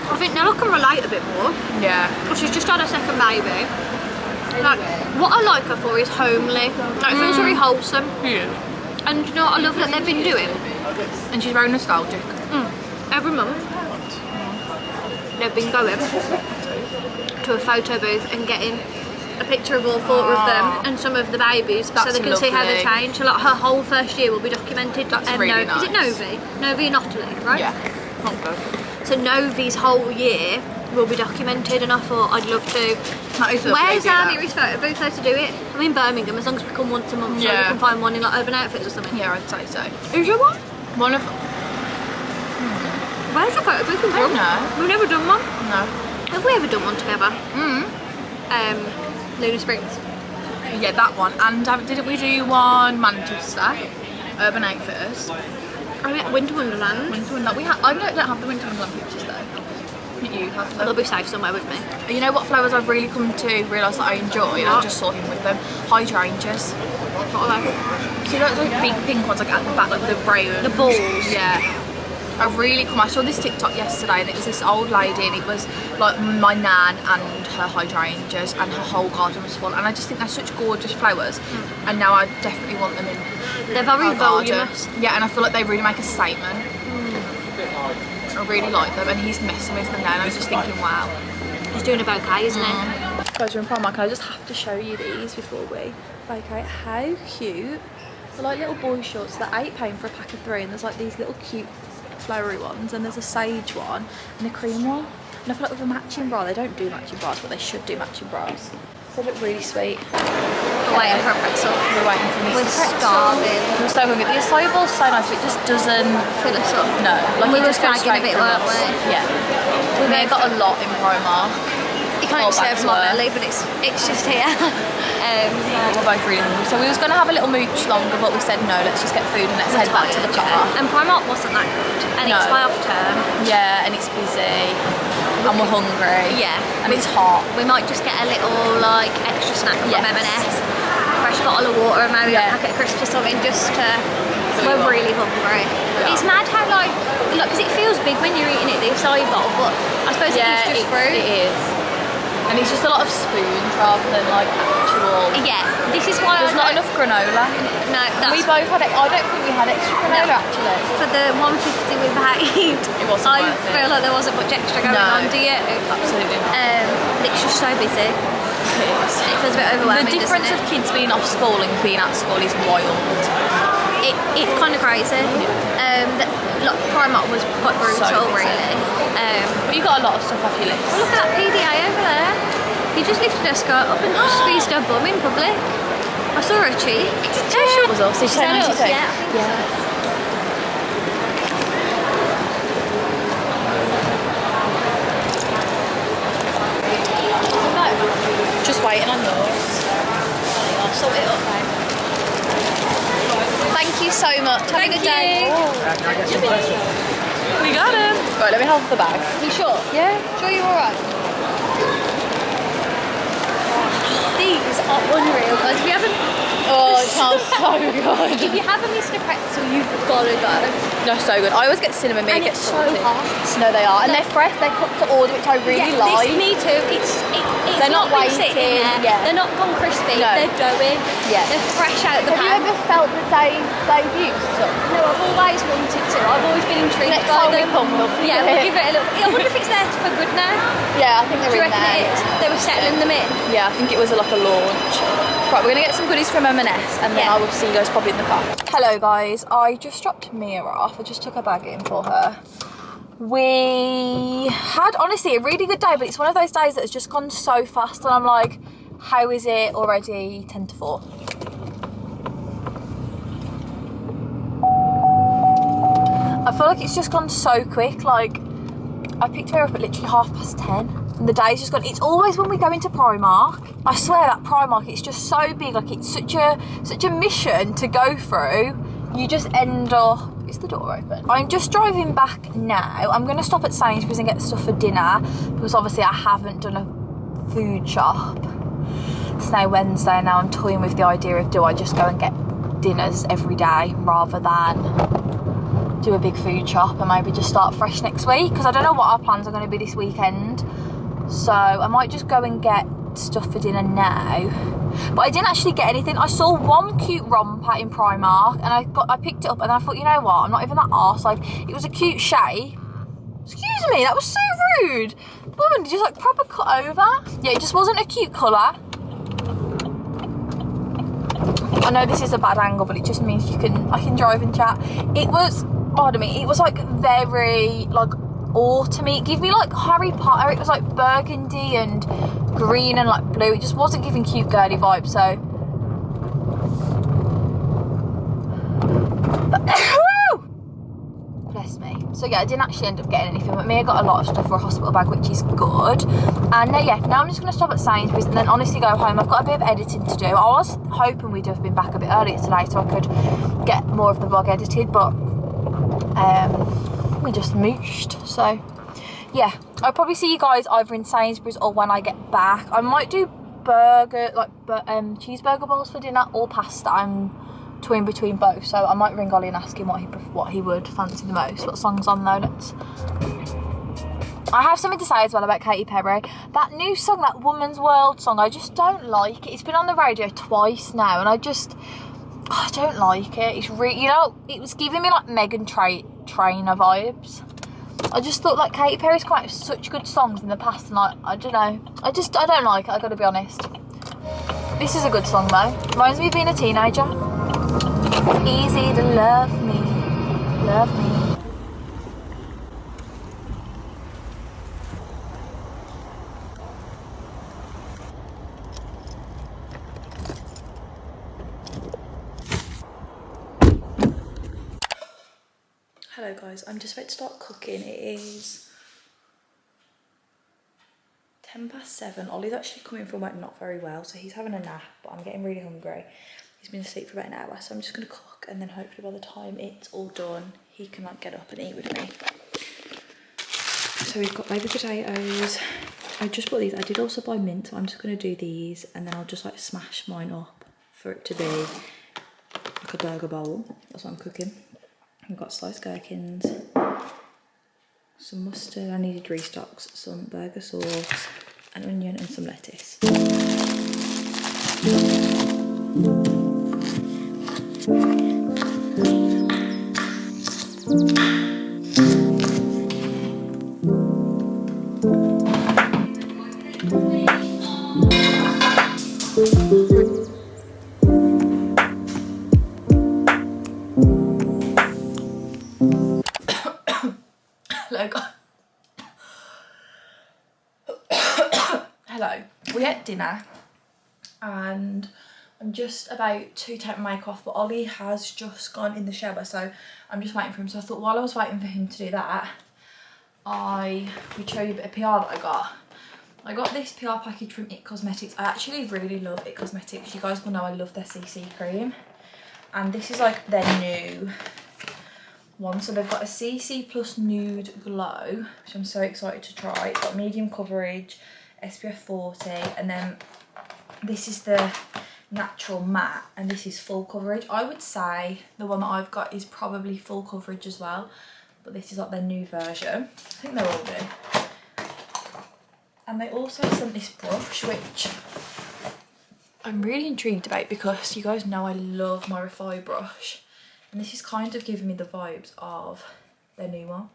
I think now I can relate a bit more. Yeah. Because she's just had her second baby. Like, what I like her for is homely. Like, it feels very wholesome. Yeah. And you know what I love that they've been doing? And she's very nostalgic. Every month, they've been going to a photo booth and getting a picture of all 4 of them and some of the babies, That's so they can see how they lovely. change. So like her whole first year will be documented. That's really Is it nice. Novi? Novi and Ottilie, right? Yeah. Not good. So Novi's whole year will be documented, and I thought I'd love to. That is lovely, Where's our that. nearest photo booth though to do it? I'm in Birmingham, as long as we come once a month, so we Yeah. can find one in like Urban Outfitters or something. Yeah, I'd say so. Who's your one? One of. Where's your photo booth? I don't know. We've never done one. No. Have we ever done one together? Lunar Springs. Yeah, that one. And didn't we do one Manchester? Urban Outfitters. I mean, Winter Wonderland. Winter Wonderland. I don't have the Winter Wonderland pictures though. You have They'll them. be safe somewhere with me. You know what flowers I've really come to realise that I enjoy? And I just saw him with them. Hydrangeas. What are they? See those like big pink ones like at the back, like the brown. The balls. Yeah. I saw this TikTok yesterday and it was this old lady and it was like my nan and her hydrangeas and her whole garden was full, and I just think they're such gorgeous flowers and now I definitely want them in They're very our garden. voluminous. Yeah, and I feel like they really make a statement. I really like them, and he's messing with them now and I was just thinking, wow. He's doing a bouquet, isn't he? Guys, we're in Primark and I just have to show you these before we vacate. How cute. They're like little boy shorts. They're £8 for a pack of 3, and there's like these little cute flowery ones, and there's a sage one and a cream one. And I feel like with a matching bra, they don't do matching bras, but they should do matching bras. They look really sweet. We're waiting for a pretzel. We're waiting for We're Mrs. starving. We're so hungry. The acai bowl's so nice, but it just doesn't Fill us up. No, like We it were just goes flagging a straight bit, from weren't us. we? Yeah. We may have got a lot in Primark. You can't All serve back to my work. belly, but it's just here. We're both really hungry. So we was going to have a little mooch longer, but we said no, let's just get food and let's head back to the car. And Primark wasn't that good. And No. it's half term. Yeah, and it's busy. And we're hungry. Yeah. And it's hot. We might just get a little like extra snack from Yes. M&S. Fresh bottle of water and maybe Yeah. a packet of crisps or something just to... we We're are. really hungry. Yeah. It's mad how like, look, because it feels big when you're eating it, the acai bowl, but I suppose it is just fruit. It is. And it's just a lot of spoons rather than like actual... Yeah, this is why There's not enough granola. No, that's... We both had... I don't think we had extra granola actually. For the 150 we paid, It wasn't I worth it. feel like there wasn't much extra going No. on, do you? Absolutely not. It's just so busy. It feels a bit overwhelming, The difference doesn't of it? kids being off school and being at school is wild. It's kind of crazy. Look, Primark was quite brutal, So busy. really. But you got a lot of stuff off your list. Look at that PDA over there. He just lifted her skirt up and squeezed her bum in public. I saw her cheek. It was us. Did she say Is that 92? us? Yeah, I think so. Just waiting on yours. I'll sort it up, babe. Thank you so much. Have Thank a good day. you. We got him. Right, let me hold the bag. You sure? Yeah. Sure you're alright? These are unreal, guys. If you haven't, Oh, it smells so good. if you haven't missed a pretzel, you've got to go. They're so good. I always get cinnamon, me And get it's so salty. hot. No, they are. And they're fresh. They're cooked to order, which I really like. Me too. It's They're not been sitting waiting, there. yeah. They're not gone crispy. No. They're going. Yeah. They're fresh out of the Have you pan. ever felt that they've used some? No, I've always wanted to. I've always been intrigued Next by time we them. come, we'll Yeah, we'll give it a little. I wonder if it's there for good now. Yeah, I think Do they're you in reckon there. it is? They were settling them in. Yeah, I think it was like a launch. Right, we're gonna get some goodies from M&S and then Yeah. I will see you guys probably in the car. Hello guys, I just dropped Mia off. I just took her bag in for her. We had honestly a really good day, but it's one of those days that has just gone so fast and I'm like, how is it already 10 to 4? I feel like it's just gone so quick. Like, I picked her up at literally 10:30 and the day's just gone. It's always when we go into Primark. I swear that Primark, it's just so big. Like, it's such a mission to go through. You just end up... Is the door open? I'm just driving back now. I'm going to stop at Sainsbury's and get stuff for dinner because obviously I haven't done a food shop. It's now Wednesday and now I'm toying with the idea of do I just go and get dinners every day rather than do a big food shop and maybe just start fresh next week because I don't know what our plans are going to be this weekend. So I might just go and get stuff for dinner now. But I didn't actually get anything. I saw one cute romper in Primark and I picked it up and I thought, you know what, I'm not even that arse. Like, it was a cute shape. Excuse me, that was so rude. The woman just like proper cut over. Yeah, it just wasn't a cute colour. I know this is a bad angle, but it just means I can drive and chat. It was, pardon me, it was like very like autumny. It gave me like Harry Potter. It was like burgundy and green and like blue. It just wasn't giving cute girly vibes. So bless me. So yeah, I didn't actually end up getting anything, but Mia got a lot of stuff for a hospital bag, which is good. And yeah, now I'm just going to stop at Sainsbury's and then honestly go home. I've got a bit of editing to do. I was hoping we'd have been back a bit earlier today so I could get more of the vlog edited, but we just mooched. So yeah, I'll probably see you guys either in Sainsbury's or when I get back. I might do cheeseburger bowls for dinner or pasta. I'm toying between both, so I might ring Ollie and ask him what he would fancy the most. What song's on though? I have something to say as well about Katy Perry. That new song, that Woman's World song, I just don't like it. It's been on the radio twice now and I don't like it. It's really, you know, it was giving me like Meghan Trainor vibes. I just thought like Katy Perry's come out with such good songs in the past and like, I don't know. I don't like it, I gotta be honest. This is a good song though. Reminds me of being a teenager. Easy to love me, love me. Hello guys, I'm just about to start cooking. It is 7:10. Ollie's actually coming from like not very well, so he's having a nap, but I'm getting really hungry. He's been asleep for about an hour, so I'm just gonna cook, and then hopefully by the time it's all done, he can like get up and eat with me. So we've got baby potatoes. I just bought these. I did also buy mint, so I'm just gonna do these, and then I'll just like smash mine up for it to be like a burger bowl. That's what I'm cooking. We've got sliced gherkins, some mustard, I needed restocks, some burger sauce, an onion and some lettuce. Hello guys. Hello. We had dinner and I'm just about to take my makeup off, but Ollie has just gone in the shower, so I'm just waiting for him. So I thought while I was waiting for him to do that, I would show you a bit of PR that I got. I got this PR package from It Cosmetics. I actually really love It Cosmetics. You guys will know I love their CC cream. And this is like their new one. So they've got a CC plus nude glow, which I'm so excited to try. It's got medium coverage, SPF 40, and then this is the natural matte, and this is full coverage. I would say the one that I've got is probably full coverage as well, but this is like their new version. I think they're all new. And they also sent this brush, which I'm really intrigued about because you guys know I love my Refi brush. And this is kind of giving me the vibes of their new one.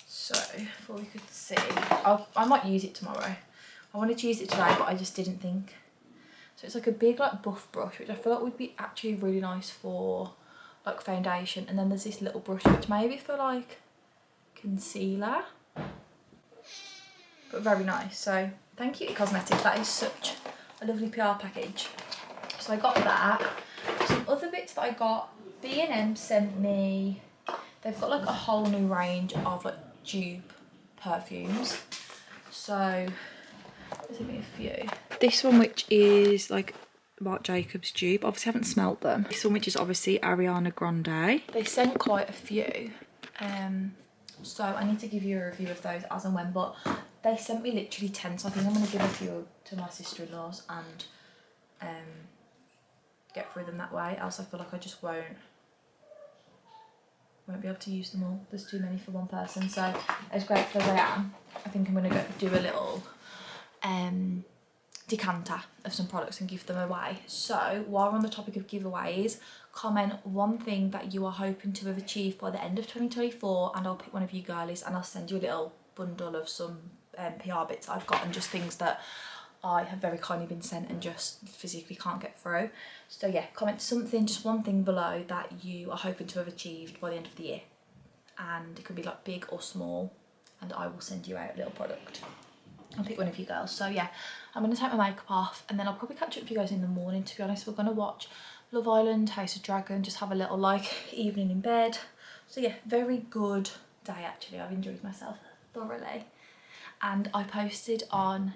So, before we could see, I might use it tomorrow. I wanted to use it today, but I just didn't think. So it's like a big like buff brush, which I feel like would be actually really nice for like foundation. And then there's this little brush, which maybe for like concealer. But very nice. So thank you It Cosmetics, that is such a lovely PR package. So I got that. Some other bits that I got, B&M sent me, they've got like a whole new range of like dupe perfumes. So there's me a few. This one, which is like Marc Jacobs dupe, obviously haven't smelt them. This one, which is obviously Ariana Grande. They sent quite a few, so I need to give you a review of those as and when, but they sent me literally 10, so I think I'm going to give a few to my sister-in-laws and get through them that way, else I feel like I just won't be able to use them all. There's too many for one person. So as grateful as I am, I think I'm going to do a little decanter of some products and give them away. So while we're on the topic of giveaways, comment one thing that you are hoping to have achieved by the end of 2024, and I'll pick one of you girlies and I'll send you a little bundle of some PR bits I've got, and just things that I have very kindly been sent and just physically can't get through. So yeah, comment something, just one thing below that you are hoping to have achieved by the end of the year, and it could be like big or small, and I will send you out a little product. I'll pick one of you girls. So yeah, I'm going to take my makeup off, and then I'll probably catch up with you guys in the morning. To be honest, we're going to watch Love Island, House of Dragon, just have a little like evening in bed. So yeah, very good day actually. I've enjoyed myself thoroughly. And I posted on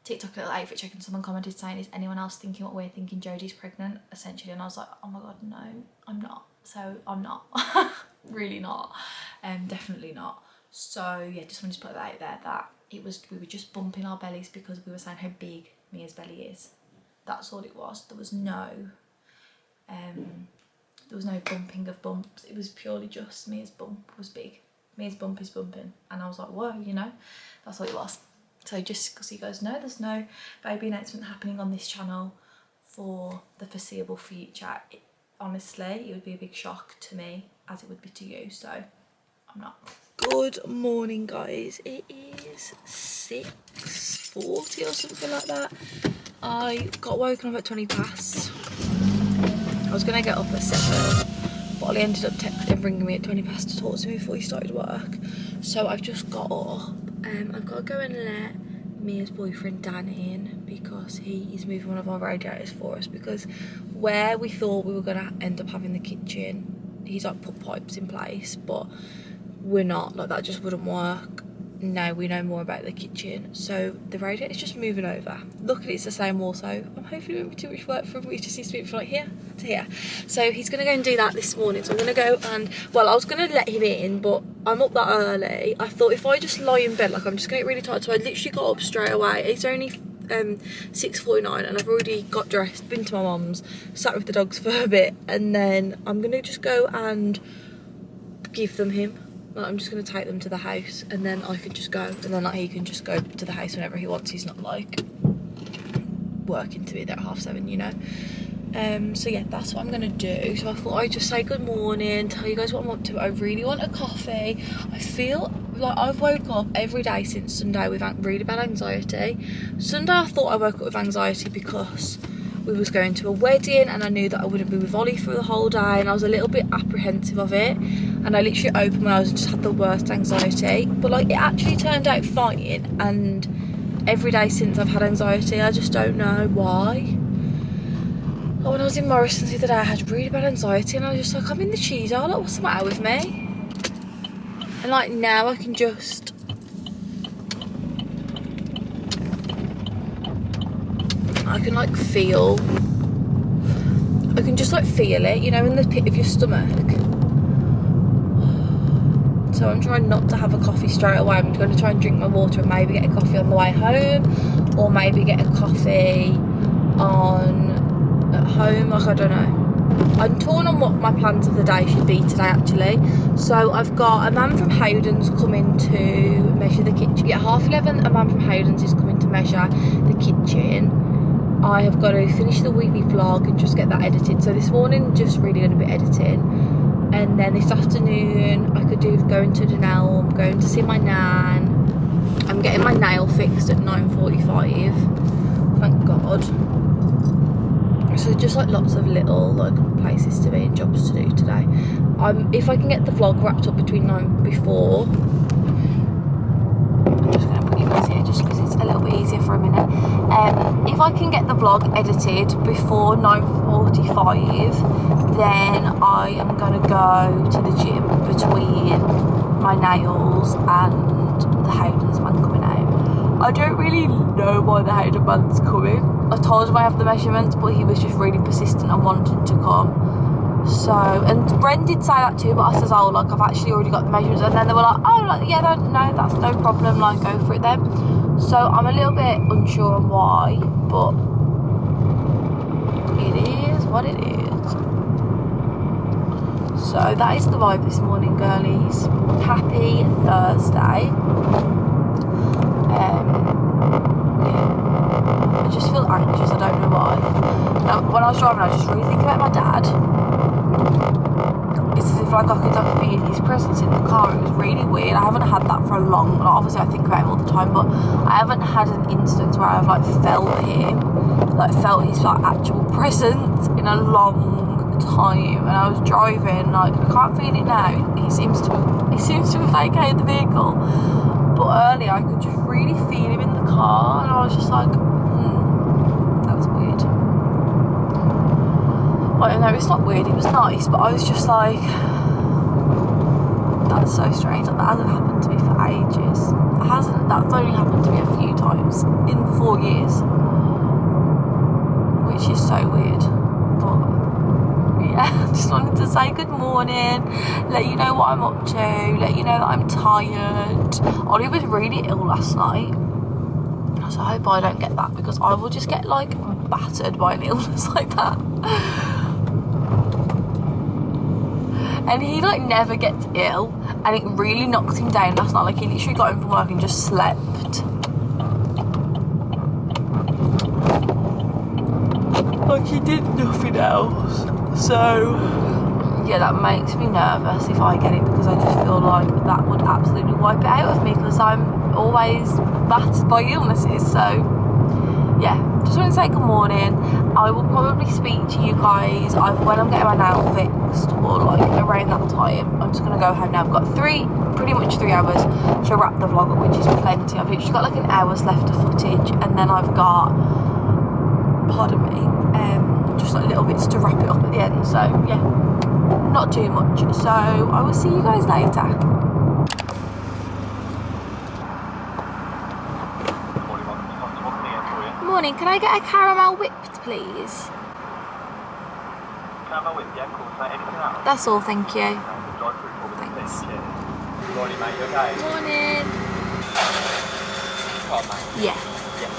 TikTok a little outfit check, and someone commented saying, is anyone else thinking what we're thinking, Jodie's pregnant, essentially? And I was like, oh my god, no, I'm not. So I'm not. Really not. Definitely not. So yeah, just wanted to put that out there, that we were just bumping our bellies because we were saying how big Mia's belly is. That's all it was. There was no bumping of bumps. It was purely just Mia's bump was big. Mia's bump is bumping. And I was like, whoa, you know, that's what it was. So just so you guys know, there's no baby announcement happening on this channel for the foreseeable future. Honestly, it would be a big shock to me as it would be to you, so I'm not. Good morning guys, it is 6:40 or something like that. I got woken up at 20 past. I was going to get up at 7, but Ollie ended up texting and ringing me at 20 past to talk to me before he started work. So I've just got up. I've got to go and let Mia's boyfriend Dan in because he is moving one of our radiators for us, because where we thought we were going to end up having the kitchen, he's like put pipes in place, but we're not, like that just wouldn't work. Now we know more about the kitchen, so the radiator is just moving over. Luckily it's the same wall, so I'm hoping it won't be too much work for him. We just need to move from like here to here. So he's gonna go and do that this morning. So I'm gonna go and, well, I was gonna let him in, but I'm up that early. I thought if I just lie in bed, like I'm just gonna get really tired, so I literally got up straight away. It's only 6:49 and I've already got dressed, been to my mum's, sat with the dogs for a bit, and then I'm gonna just go and give them him. Like, I'm just going to take them to the house, and then I can just go, and then like he can just go to the house whenever he wants. He's not like working to be there at 7:30, you know. So yeah, that's what I'm going to do. So I thought I'd just say good morning, tell you guys what I'm up to. I really want a coffee. I feel like I've woke up every day since Sunday with really bad anxiety. Sunday I thought I woke up with anxiety because we was going to a wedding and I knew that I wouldn't be with Ollie for the whole day, and I was a little bit apprehensive of it, and I literally opened my eyes and just had the worst anxiety. But like, it actually turned out fine, and every day since I've had anxiety. I just don't know why. Like, when I was in Morrison's the other day I had really bad anxiety, and I was just like, I'm in the cheese aisle, like what's the matter with me? And like now I can just like feel, I can just like feel it, you know, in the pit of your stomach. So I'm trying not to have a coffee straight away. I'm going to try and drink my water and maybe get a coffee on the way home, or maybe get a coffee at home, like I don't know. I'm torn on what my plans of the day should be today actually. So I've got a man from Howden's coming to measure the kitchen. Yeah, 11:30 a man from Howden's is coming to measure the kitchen. I have got to finish the weekly vlog and just get that edited. So this morning, just really going to be editing. And then this afternoon, I could do going to dunelm, going to see my nan. I'm getting my nail fixed at 9:45. Thank God. So just like lots of little like places to be and jobs to do today. If I can get the vlog wrapped up between 9 before. I'm just going to put you guys here just because it's a little bit easier for a minute. If I can get the vlog edited before 9:45, then I am going to go to the gym between my nails and the Howden's man coming out. I don't really know why the Howden man's coming. I told him I have the measurements, but he was just really persistent and wanted to come. So, and Bren did say that too, but I says, oh, like I've actually already got the measurements, and then they were like, oh, like yeah, no, that's no problem, like go for it then. So I'm a little bit unsure on why, but it is what it is. So that is the vibe this morning, girlies. Happy Thursday. I just feel anxious, I don't know why. When I was driving I was just really thinking about my dad. It's as if like I could like feel his presence in the car. It was really weird. I haven't had that for a long, like, obviously I think about him all the time, but I haven't had an instance where I've like felt him, like felt his like actual presence in a long time. And I was driving, like I can't feel it now. He seems to have vacated the vehicle, but earlier I could just really feel him in the car, and I was just like, that was weird. Like, no, it's not weird, it was nice, but I was just like, that's so strange. Like, that hasn't happened to me for ages. That's only happened to me a few times in 4 years, which is so weird. But yeah, just wanted to say good morning, let you know what I'm up to, let you know that I'm tired. Ollie was really ill last night, so I hope I don't get that, because I will just get like battered by an illness like that. And he like never gets ill, and it really knocked him down last night. Like he literally got home from work and just slept. Like he did nothing else. So yeah, that makes me nervous if I get it, because I just feel like that would absolutely wipe it out of me, because I'm always battered by illnesses. So yeah, just want to say good morning. I will probably speak to you guys either when I'm getting my nail fixed or like around that time. I'm just going to go home now. I've got pretty much 3 hours to wrap the vlog up, which is plenty. I've literally got like an hour's left of footage, and then I've got weekend, so yeah, not too much. So I will see you guys later. Morning, can I get a caramel whipped, please? Caramel whip, yeah, of course. Anything else? That's all, thank you. Drive through for me, Thanks. please. Cheers. Morning, mate. You okay? Morning. Card, mate. Yeah. Yeah.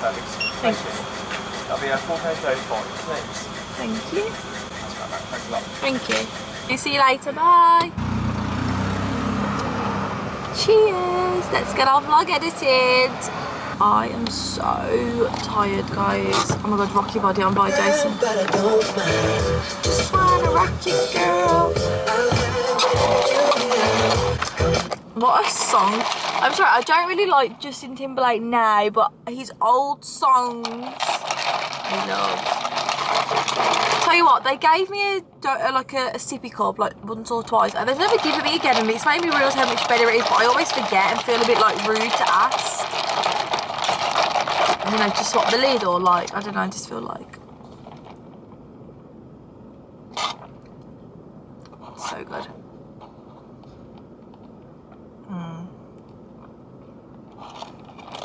Perfect. Thanks. That'll be a 4.35, please. Thank you. That's right, mate. Thanks a lot. Thank you. See you later, bye. Cheers. Let's get our vlog edited. I am so tired, guys. Oh my god, rock your body on by Jason. Just wanna rock you, girl. What a song. I'm sorry, I don't really like Justin Timberlake now, but his old songs I love. Tell you what, they gave me a sippy cup like once or twice, and they've never given me again, and it's made me realise how much better it is, but I always forget and feel a bit like rude to ask. You know, to swap the lid, or like, I don't know, I just feel like so good.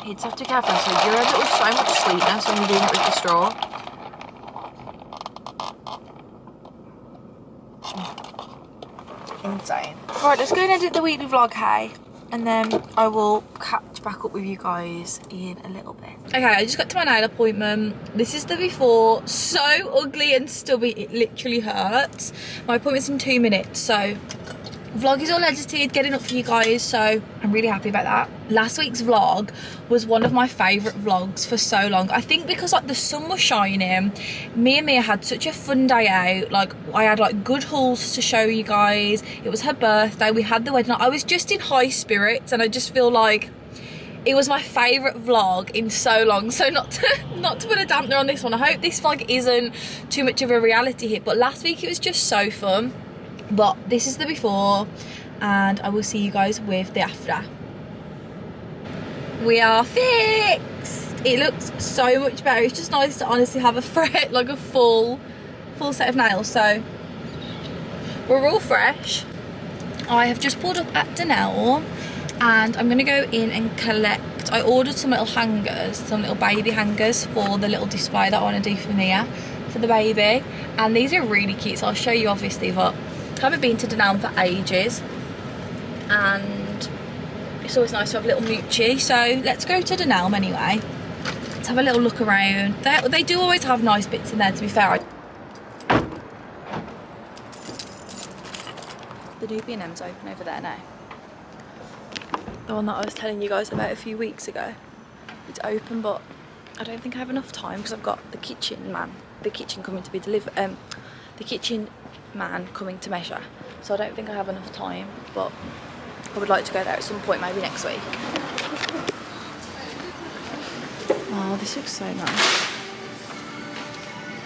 You just have to be careful, so you're a little so much sweetness when you're doing it with the straw. Insane. Right, let's go and edit the weekly vlog, hey? And then I will catch back up with you guys in a little bit. Okay, I just got to my nail appointment. This is the before. So ugly and stubby, it literally hurts. My appointment's in 2 minutes, so vlog is all edited, getting up for you guys, so I'm really happy about that. Last week's vlog was one of my favourite vlogs for so long. I think because like the sun was shining, me and Mia had such a fun day out. Like I had like good hauls to show you guys. It was her birthday, we had the wedding. I was just in high spirits, and I just feel like it was my favourite vlog in so long. So not to put a dampener on this one, I hope this vlog isn't too much of a reality hit, but last week it was just so fun. But this is the before, and I will see you guys with the after. We are fixed. It looks so much better. It's just nice to honestly have a like a full set of nails. So we're all fresh. I have just pulled up at Dunelm, and I'm gonna go in and collect. I ordered some little hangers, some little baby hangers for the little display that I want to do for Mia, for the baby. And these are really cute, so I'll show you obviously, but I haven't been to Dunelm for ages, and it's always nice to have a little moochie. So let's go to Dunelm anyway. Let's have a little look around. They do always have nice bits in there, to be fair. The new B&M's open over there now. The one that I was telling you guys about a few weeks ago. It's open, but I don't think I have enough time because I've got the kitchen coming to be delivered. The kitchen man coming to measure, so I don't think I have enough time, but I would like to go there at some point, maybe next week. Oh, this looks so nice.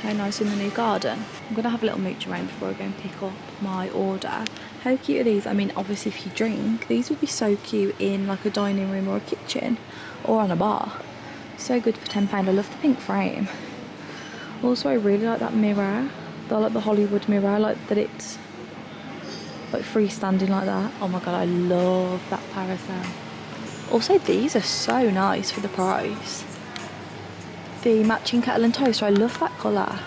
How nice in the new garden. I'm gonna have a little mooch around before I go and pick up my order. How cute are these? I mean, obviously if you drink, these would be so cute in like a dining room or a kitchen or on a bar. So good for £10. I love the pink frame. Also, I really like that mirror. Like the Hollywood mirror, I like that it's like freestanding like that. Oh my god, I love that parasol. Also, these are so nice for the price. The matching kettle and toaster, I love that colour.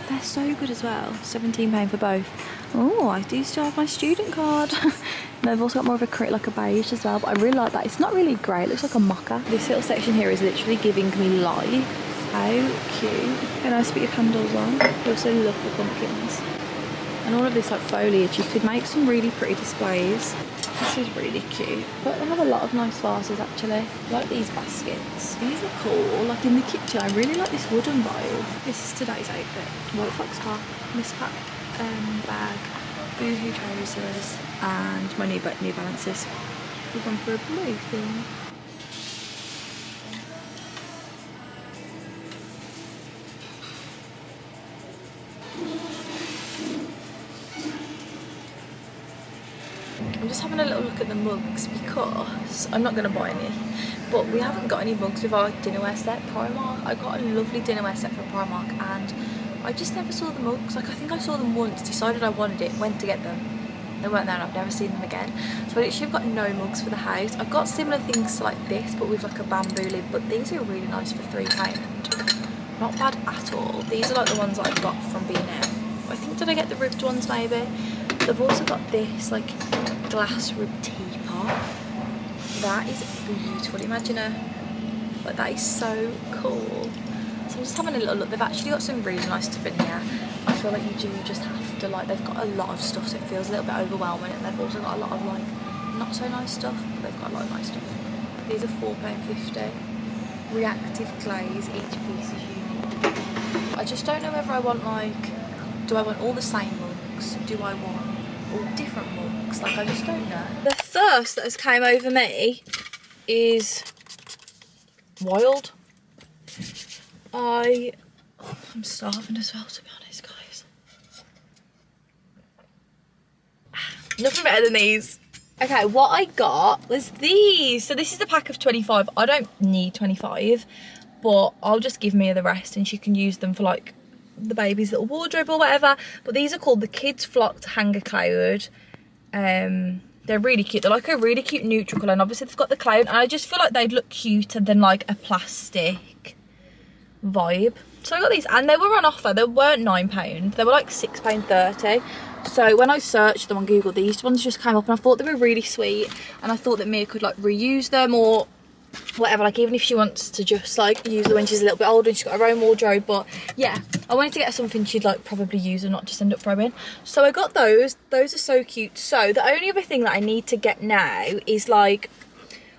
They're so good as well. £17 for both. Oh, I do still have my student card. And they've also got more of a like a beige as well, but I really like that. It's not really grey, it looks like a mocha. This little section here is literally giving me life. How cute. How nice to put your candles on. I also love the pumpkins. And all of this like foliage, you could make some really pretty displays. This is really cute. But they have a lot of nice vases actually. I like these baskets. These are cool, like in the kitchen. I really like this wooden vibe. This is today's outfit. White fox top, Miss Pat bag, boohoo trousers, and my New Balances. We've gone for a blue theme. I'm just having a little look at the mugs because I'm not going to buy any, but we haven't got any mugs with our dinnerware set. Primark, I got a lovely dinnerware set from Primark, and I just never saw the mugs. Like, I think I saw them once, decided I wanted it, went to get them. They weren't there and I've never seen them again. So I literally have got no mugs for the house. I've got similar things to like this, but with like a bamboo lid. But these are really nice for £3. Not bad at all. These are like the ones that I got from B&M. I think, did I get the ribbed ones maybe? They've also got this like glass ribbed teapot. That is beautiful. Imagine like that is so cool. So I'm just having a little look. They've actually got some really nice stuff in here. I feel like you do just have to like, they've got a lot of stuff, so it feels a little bit overwhelming, and they've also got a lot of like not so nice stuff, but they've got a lot of nice stuff. These are £4.50. Reactive glaze, each piece is unique. I just don't know whether I want like, do I want all the same mugs? Do I want all different mugs? Like, I just don't know. The thirst that has came over me is wild. I'm starving as well, to be honest, guys. Nothing better than these. Okay, what I got was these. So this is a pack of 25. I don't need 25, but I'll just give Mia the rest and she can use them for like the baby's little wardrobe or whatever. But these are called the Kids Flocked Hanger Cloud. They're really cute. They're like a really cute neutral colour, and obviously they've got the cloud, and I just feel like they'd look cuter than like a plastic vibe. So I got these, and they were on offer. They weren't £9, they were like £6.30. So when I searched them on Google, these ones just came up, and I thought they were really sweet, and I thought that Mia could like reuse them or whatever, like even if she wants to just like use them when she's a little bit older and she's got her own wardrobe. But yeah, I wanted to get her something she'd like probably use and not just end up throwing. So I got those. Those are so cute. So the only other thing that I need to get now is like,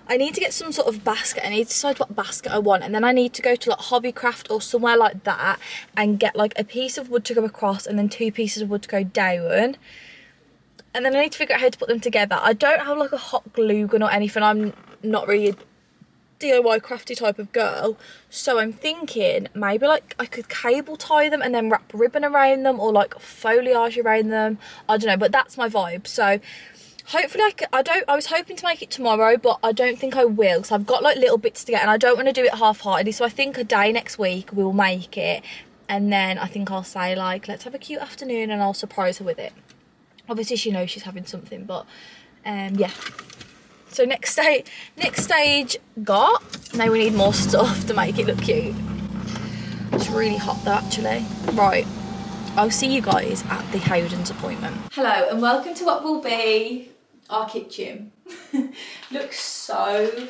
I need to get some sort of basket. I need to decide what basket I want, and then I need to go to like Hobbycraft or somewhere like that and get like a piece of wood to go across and then 2 pieces of wood to go down. And then I need to figure out how to put them together. I don't have like a hot glue gun or anything. I'm not really a DIY crafty type of girl. So I'm thinking maybe like I could cable tie them and then wrap ribbon around them, or like foliage around them. I don't know, but that's my vibe. So hopefully I was hoping to make it tomorrow, but I don't think I will, because I've got like little bits to get and I don't want to do it half-heartedly. So I think a day next week we'll make it, and then I think I'll say like, let's have a cute afternoon, and I'll surprise her with it. Obviously she knows she's having something, but yeah. So next stage got, now we need more stuff to make it look cute. It's really hot though, actually. Right, I'll see you guys at the Howden's appointment. Hello and welcome to what will be our kitchen. Looks so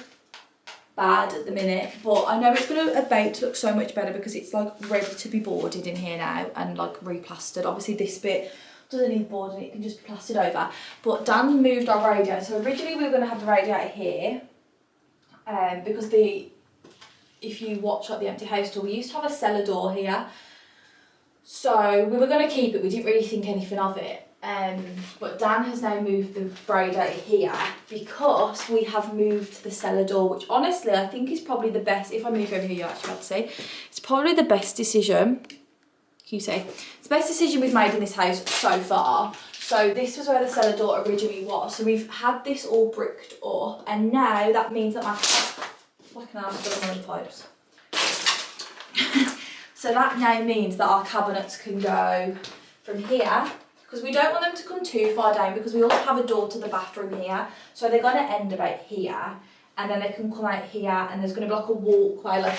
bad at the minute, but I know it's about to look so much better because it's like ready to be boarded in here now and like replastered. Obviously this bit doesn't need boarding, it can just be plastered over. But Dan moved our radiator. So originally we were going to have the radiator here, because if you watch like the empty house tour, we used to have a cellar door here. So we were going to keep it, we didn't really think anything of it. But Dan has now moved the radiator here because we have moved the cellar door, which honestly I think is probably the best. If I move over here, you actually have to see. It's probably the best decision. Can you see? It's the best decision we've made in this house so far. So this was where the cellar door originally was. So we've had this all bricked up, and now that means that my fucking arms got on the pipes. So that now means that our cabinets can go from here, because we don't want them to come too far down, because we also have a door to the bathroom here. So they're going to end about here, and then they can come out here, and there's going to be like a walkway like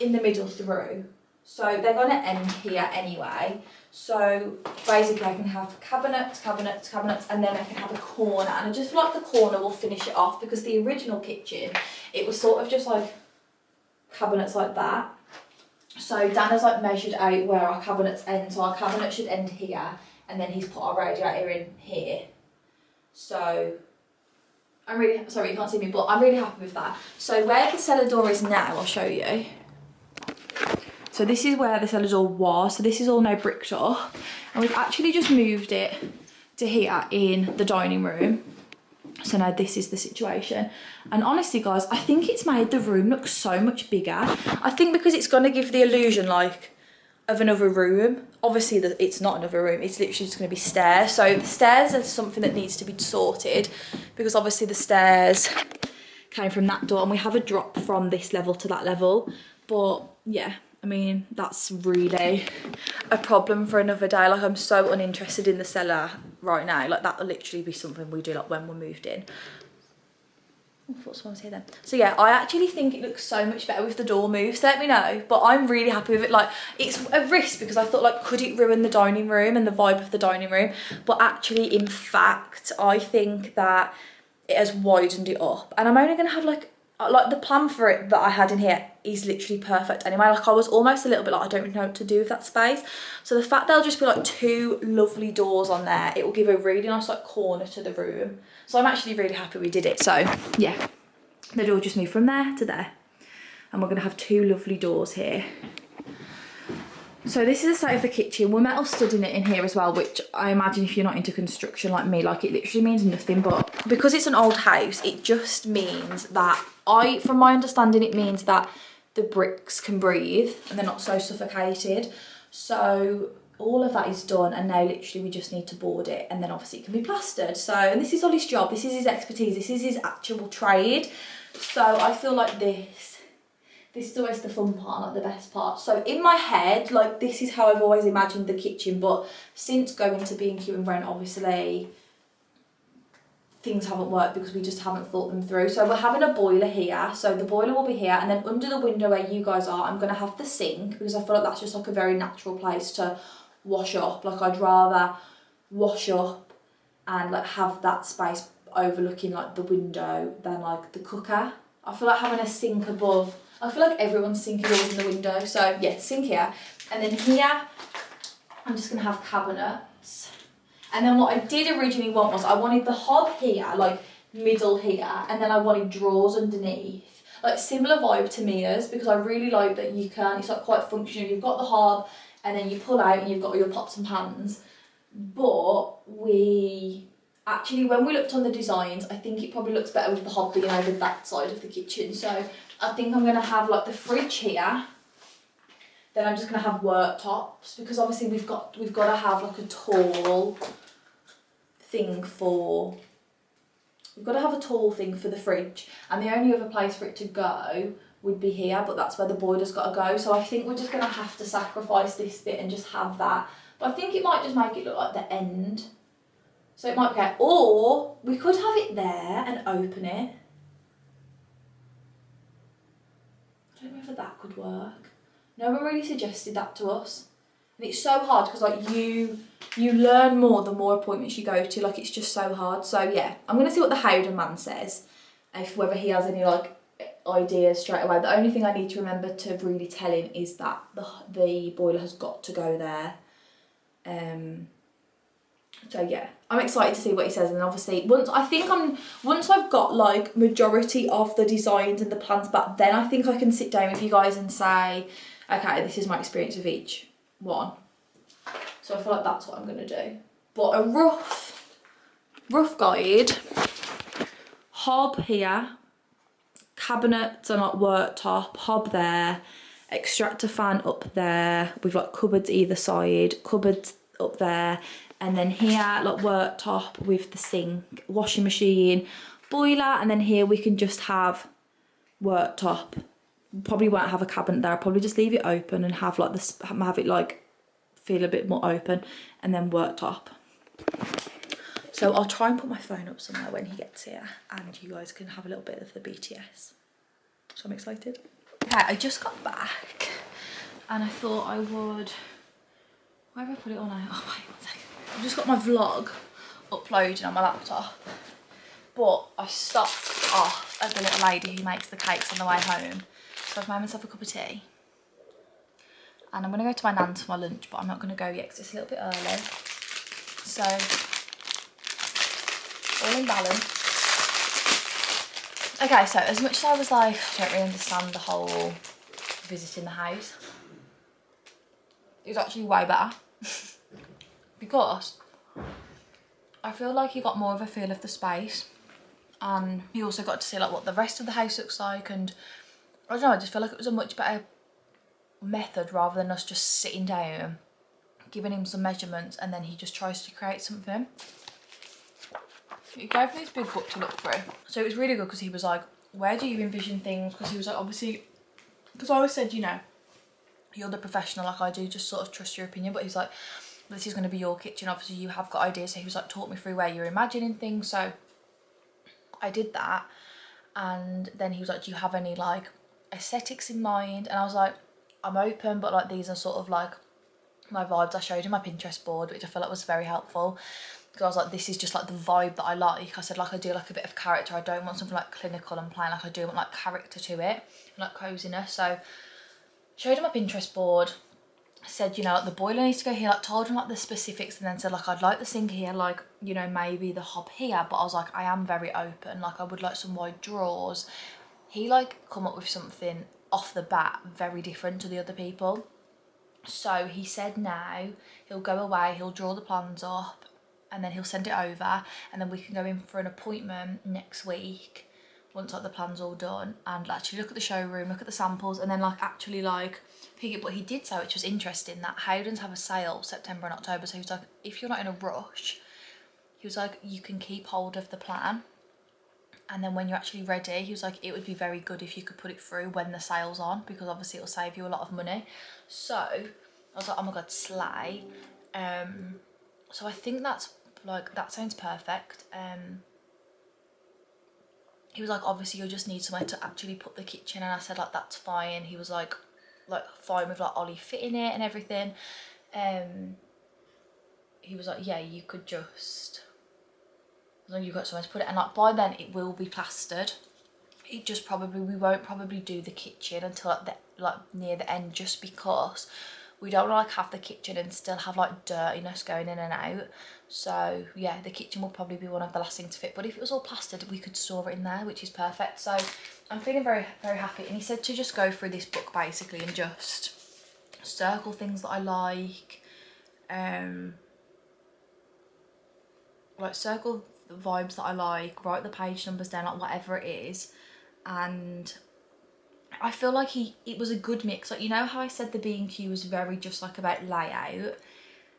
in the middle through. So they're going to end here anyway. So basically I can have cabinets, cabinets, cabinets, and then I can have a corner. And I just feel like the corner will finish it off, because the original kitchen, it was sort of just like cabinets like that. So Dan has like measured out where our cabinets end. So our cabinet should end here, and then he's put our radiator in here. So I'm really, sorry you can't see me, but I'm really happy with that. So where the cellar door is now, I'll show you. So this is where the cellar door was. So this is all now bricked up, and we've actually just moved it to here in the dining room. So now this is the situation. And honestly guys, I think it's made the room look so much bigger. I think because it's gonna give the illusion like of another room. Obviously it's not another room, it's literally just gonna be stairs. So the stairs are something that needs to be sorted, because obviously the stairs came from that door, and we have a drop from this level to that level. But yeah, I mean, that's really a problem for another day. Like, I'm so uninterested in the cellar right now. Like, that'll literally be something we do like when we're moved in. I thought someone was here then. So yeah, I actually think it looks so much better with the door moved, so let me know. But I'm really happy with it. Like, it's a risk because I thought, like, could it ruin the dining room and the vibe of the dining room? But actually, in fact, I think that it has widened it up. And I'm only going to have like the plan for it that I had in here is literally perfect anyway. Like, I was almost a little bit like, I don't really know what to do with that space. So the fact there'll just be like 2 lovely doors on there, it will give a really nice like corner to the room. So I'm actually really happy we did it. So yeah, the door just moved from there to there. And we're gonna have 2 lovely doors here. So this is the state of the kitchen. We're metal studding it in here as well, which I imagine if you're not into construction like me, like, it literally means nothing. But because it's an old house, it just means that from my understanding, it means that the bricks can breathe and they're not so suffocated. So all of that is done, and now literally we just need to board it, and then obviously it can be plastered. So, and this is Ollie's job, this is his expertise, this is his actual trade. So I feel like this is always the fun part, like the best part. So in my head, like, this is how I've always imagined the kitchen, but since going to B&Q and Rent, obviously things haven't worked because we just haven't thought them through. So we're having a boiler here, so the boiler will be here, and then under the window where you guys are, I'm gonna have the sink, because I feel like that's just like a very natural place to wash up. Like, I'd rather wash up and like have that space overlooking like the window than like the cooker. I feel like having a sink above, I feel like everyone's sink is always in the window. So yeah, sink here. And then here, I'm just gonna have cabinets. And then what I did originally want was, I wanted the hob here, like middle here, and then I wanted drawers underneath. Like, similar vibe to Mia's, because I really like that you can, it's like quite functional. You've got the hob, and then you pull out and you've got all your pots and pans. But we actually, when we looked on the designs, I think it probably looks better with the hob being over that side of the kitchen. So I think I'm gonna have like the fridge here. Then I'm just gonna have worktops, because obviously we've got to have like a tall thing for, we've got to have a tall thing for the fridge, and the only other place for it to go would be here, but that's where the boiler's got to go. So I think we're just gonna have to sacrifice this bit and just have that. But I think it might just make it look like the end. So it might be okay. Or we could have it there and open it. I don't know whether that could work. No one really suggested that to us. And it's so hard because like you learn more the more appointments you go to. Like, it's just so hard. So yeah, I'm gonna see what the Howden man says, if whether he has any like ideas straight away. The only thing I need to remember to really tell him is that the boiler has got to go there. So yeah, I'm excited to see what he says, and obviously once I've got like majority of the designs and the plans back, then I think I can sit down with you guys and say, okay, this is my experience with each one. So I feel like that's what I'm gonna do. But a rough guide: hob here, cabinets and like worktop, hob there, extractor fan up there, we've got cupboards either side, cupboards up there, and then here like worktop with the sink, washing machine, boiler, and then here we can just have worktop. Probably won't have a cabinet there, I'll probably just leave it open and have like this, have it like feel a bit more open, and then worktop. So I'll try and put my phone up somewhere when he gets here, and you guys can have a little bit of the BTS. So I'm excited. Okay, I just got back and I thought I would, where have I put it on now? Oh wait, 1 second. I've just got my vlog uploading on my laptop, but I stopped off at the little lady who makes the cakes on the way home. So I've made myself a cup of tea. And I'm gonna go to my nan's for my lunch, but I'm not gonna go yet because it's a little bit early. So, all in balance. Okay, so as much as I was like, I don't really understand the whole visiting the house, it was actually way better. Because I feel like you got more of a feel of the space, and you also got to see like what the rest of the house looks like, and I don't know, I just feel like it was a much better method rather than us just sitting down, giving him some measurements, and then he just tries to create something. He gave me this big book to look through, so it was really good because he was like, where do you envision things? Because he was like, obviously, because I always said, you know, you're the professional, like I do just sort of trust your opinion. But he's like, this is going to be your kitchen, obviously you have got ideas. So he was like, talk me through where you're imagining things. So I did that, and then he was like, do you have any like aesthetics in mind? And I was like, I'm open, but like these are sort of like my vibes. I showed him my Pinterest board, which I felt like was very helpful, because I was like, this is just like the vibe that I like. I said like, I do like a bit of character. I don't want something like clinical and plain, like I do want like character to it, like coziness. So showed him my Pinterest board, said, you know, like the boiler needs to go here, like told him like the specifics, and then said like, I'd like the sink here, like, you know, maybe the hob here, but I was like, I am very open, like I would like some wide drawers. He like come up with something off the bat very different to the other people. So he said now he'll go away, he'll draw the plans up, and then he'll send it over, and then we can go in for an appointment next week once like the plan's all done, and actually look at the showroom, look at the samples, and then like actually like pick it. But he did say, which was interesting, that Howdens have a sale September and October. So he was like, if you're not in a rush, he was like, you can keep hold of the plan, and then when you're actually ready, he was like, it would be very good if you could put it through when the sale's on, because obviously it'll save you a lot of money. So I was like, oh my god, slay. So I think that's like, that sounds perfect. He was like, obviously you'll just need somewhere to actually put the kitchen, and I said like, that's fine. He was like fine with like Ollie fitting it and everything. He was like, yeah, you could just, as long as you've got somewhere to put it, and like by then it will be plastered. It just probably, we won't probably do the kitchen until like near the end, just because we don't want to like have the kitchen and still have like dirtiness going in and out. So yeah, the kitchen will probably be one of the last things to fit, but if it was all plastered we could store it in there, which is perfect. So I'm feeling very, very happy. And he said to just go through this book basically and just circle things that I like, circle the vibes that I like, write the page numbers down, like whatever it is. And I feel like it was a good mix. Like, you know how I said the B&Q was very just like about layout,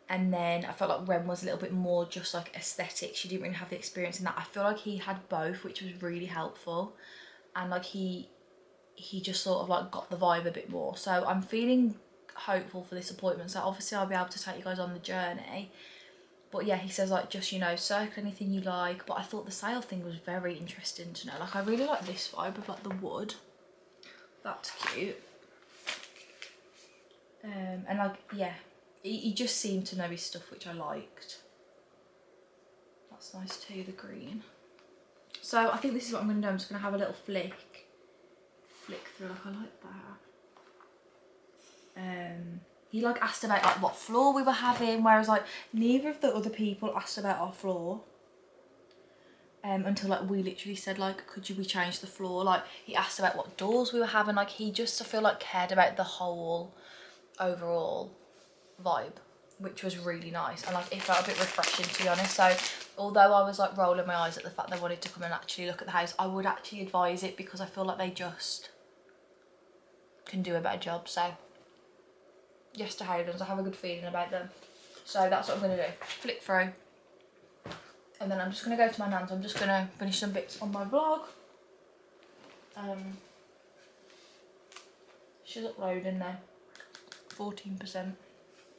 and then I felt like Ren was a little bit more just like aesthetic. She didn't really have the experience in that. I feel like he had both, which was really helpful. And like he just sort of like got the vibe a bit more. So I'm feeling hopeful for this appointment. So obviously I'll be able to take you guys on the journey. But yeah, he says like, just, you know, circle anything you like. But I thought the sale thing was very interesting to know. Like I really like this vibe of like the wood. That's cute. And like, yeah, he just seemed to know his stuff, which I liked. That's nice too, the green. So I think this is what I'm going to do. I'm just going to have a little flick through, like I like that. He like asked about like what floor we were having, whereas like neither of the other people asked about our floor. Until like we literally said like, we change the floor? Like he asked about what doors we were having. Like he just, I feel like, cared about the whole overall vibe, which was really nice, and like it felt a bit refreshing, to be honest. So although I was like rolling my eyes at the fact they wanted to come and actually look at the house, I would actually advise it, because I feel like they just can do a better job. So yes to Howdens, I have a good feeling about them. So that's what I'm going to do, flick through. And then I'm just going to go to my nan's. I'm just going to finish some bits on my vlog. She's uploading now. 14%.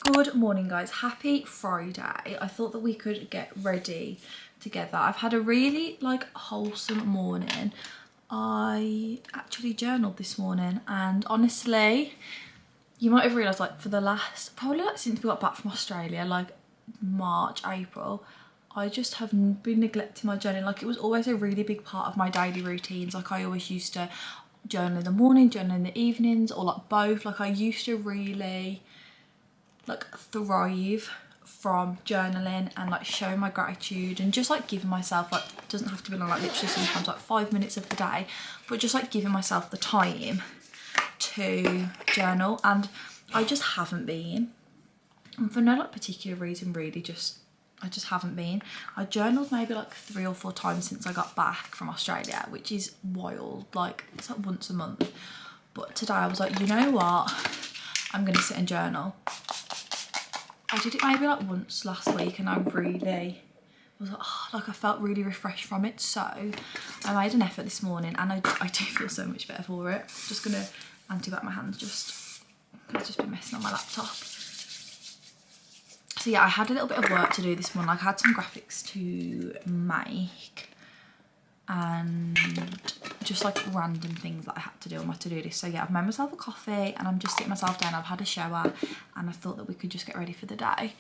Good morning, guys. Happy Friday. I thought that we could get ready together. I've had a really like wholesome morning. I actually journaled this morning, and honestly, you might have realised like for the last, probably like since we got back from Australia, like March, April, I just have been neglecting my journaling. Like it was always a really big part of my daily routines. Like I always used to journal in the morning, journal in the evenings, or like both. Like I used to really like thrive from journaling and like showing my gratitude, and just like giving myself, like, it doesn't have to be long, like literally sometimes like 5 minutes of the day, but just like giving myself the time to journal. And I just haven't been, and for no like particular reason really, I just haven't been. I journaled maybe like 3 or 4 times since I got back from Australia, which is wild. Like it's like once a month. But today I was like, you know what, I'm gonna sit and journal. I did it maybe like once last week, and I really was like, oh, like I felt really refreshed from it. So I made an effort this morning, and I do feel so much better for it. Just gonna anti-back my hands just I've just been messing on my laptop. So yeah, I had a little bit of work to do this morning. Like I had some graphics to make and just like random things that I had to do on my to-do list. So yeah, I've made myself a coffee and I'm just sitting myself down. I've had a shower and I thought that we could just get ready for the day.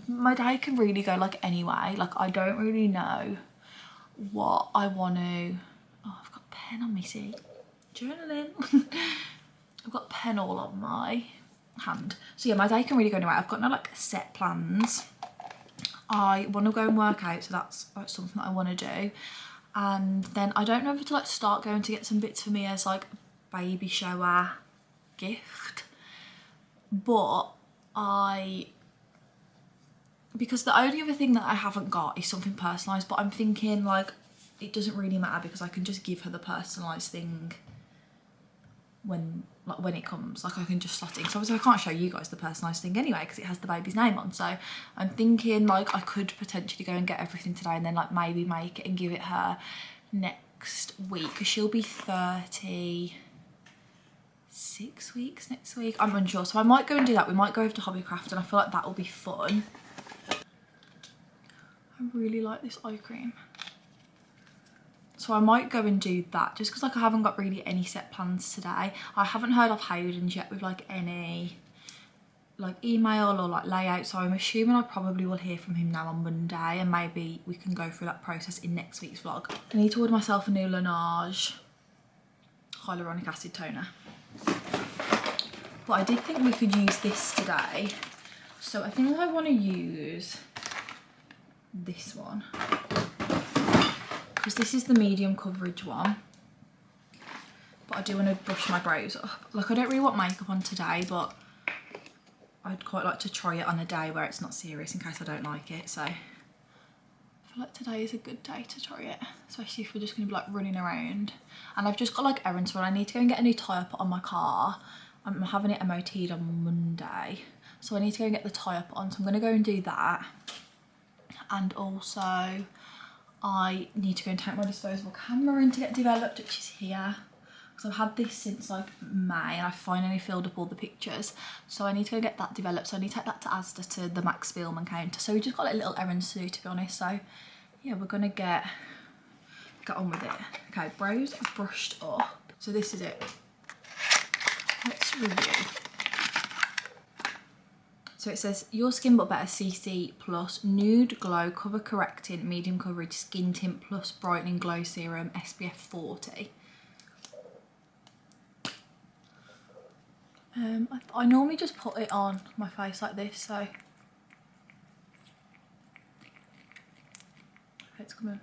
My day can really go like anyway. Like I don't really know what I want to. Oh, I've got a pen on me, see? Journaling. I've got a pen all on my hand. So yeah, my day can really go anyway. I've got no like set plans. I want to go and work out, so that's like something that I want to do. And then I don't know if to like start going to get some bits for me as like baby shower gift. But because the only other thing that I haven't got is something personalised, but I'm thinking like it doesn't really matter because I can just give her the personalised thing when it comes. Like I can just slot it in. So obviously I can't show you guys the personalised thing anyway because it has the baby's name on. So I'm thinking like I could potentially go and get everything today and then like maybe make it and give it her next week because she'll be 36 weeks next week. I'm unsure. So I might go and do that. We might go over to Hobbycraft and I feel like that will be fun. I really like this eye cream. So I might go and do that just because like I haven't got really any set plans today. I haven't heard of Hayden's yet with like any like email or like layout, so I'm assuming I probably will hear from him now on Monday and maybe we can go through that process in next week's vlog. I need to order myself a new Laneige hyaluronic acid toner. But I did think we could use this today. So I think I want to use this one. Because this is the medium coverage one. But I do want to brush my brows up. Like I don't really want makeup on today, but I'd quite like to try it on a day where it's not serious in case I don't like it. So I feel like today is a good day to try it, especially if we're just going to be like running around. And I've just got like errands for. I need to go and get a new tyre put on my car. I'm having it MOT'd on Monday, so I need to go and get the tyre put on. So I'm going to go and do that. And also I need to go and take my disposable camera in to get developed, which is here. Because I've had this since like May and I finally filled up all the pictures. So I need to go get that developed. So I need to take that to Asda to the Max Spielman counter. So we just got like little errands to do, to be honest. So yeah, we're gonna get on with it. Okay, brows brushed up. So this is it. Let's review. So it says Your Skin But Better CC Plus Nude Glow Cover Correcting Medium Coverage Skin Tint Plus Brightening Glow Serum SPF 40. I normally just put it on my face like this, so okay, it's coming.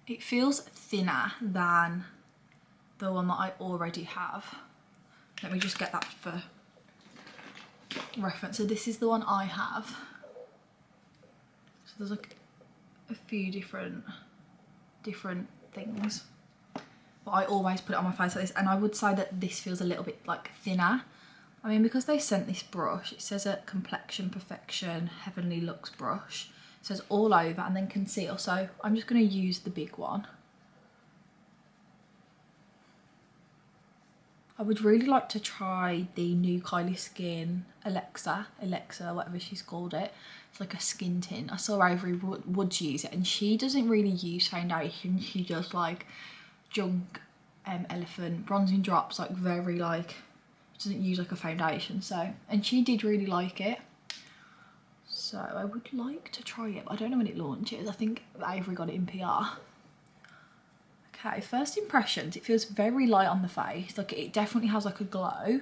It feels thinner than the one that I already have. Let me just get that for reference. So this is the one I have. So there's like a few different things. But I always put it on my face like this, and I would say that this feels a little bit like thinner. I mean, because they sent this brush, it says a Complexion Perfection Heavenly Looks brush. It says all over and then conceal. So I'm just going to use the big one. I would really like to try the new Kylie Skin Alexa, whatever she's called it. It's like a skin tint. I saw Avery Woods use it, and she doesn't really use foundation. She does like junk elephant bronzing drops, like very like, doesn't use like a foundation. So, and she did really like it. So I would like to try it, but I don't know when it launches. I think Avery got it in PR. Okay, first impressions, it feels very light on the face. Like it definitely has like a glow.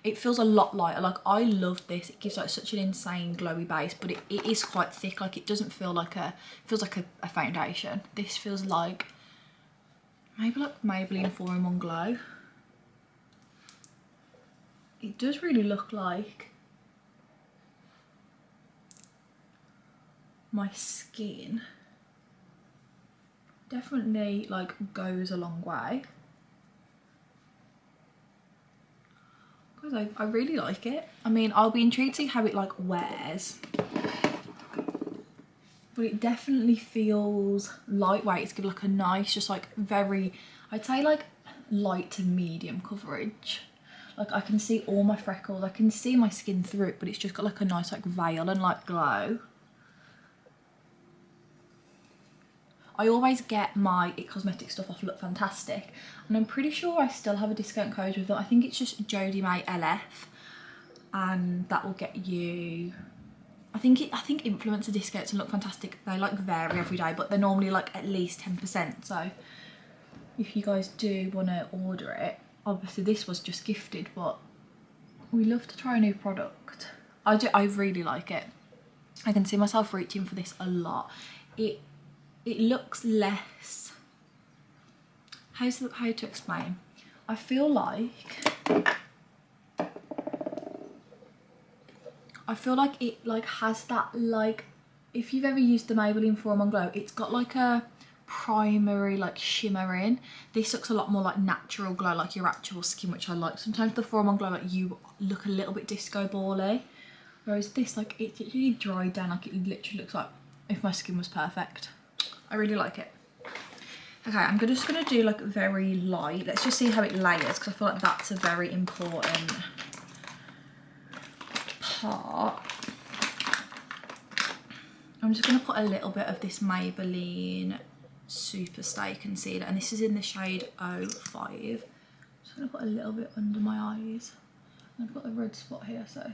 It feels a lot lighter. Like I love this. It gives like such an insane glowy base, but it is quite thick. Like it doesn't feel like it feels like a foundation. This feels like maybe like Maybelline 4-in-1 Glow. It does really look like my skin. Definitely like goes a long way. Guys, I really like it. I mean, I'll be intrigued to see how it like wears. But it definitely feels lightweight. It's got like a nice, just like very, I'd say like light to medium coverage. Like I can see all my freckles, I can see my skin through it, but it's just got like a nice like veil and like glow. I always get my It Cosmetics stuff off Look Fantastic, and I'm pretty sure I still have a discount code with them. I think it's just Jodie May LF, and that will get you, I think influencer discounts and Look Fantastic, they like vary every day, but they're normally like at least 10%. So if you guys do want to order it, obviously this was just gifted, but we love to try a new product. I really like it. I can see myself reaching for this a lot. It looks less, how to explain? I feel like it like has that, like if you've ever used the Maybelline Forum on Glow, it's got like a primary like shimmer in. This looks a lot more like natural glow, like your actual skin, which I like. Sometimes the Forum on Glow, like you look a little bit disco bally, whereas this, like it's really dried down, like it literally looks like if my skin was perfect. I really like it. Okay, I'm just gonna do like very light. Let's just see how it layers, because I feel like that's a very important part. I'm just gonna put a little bit of this Maybelline Superstay Concealer, and this is in the shade 05. I'm just gonna put a little bit under my eyes. And I've got a red spot here, so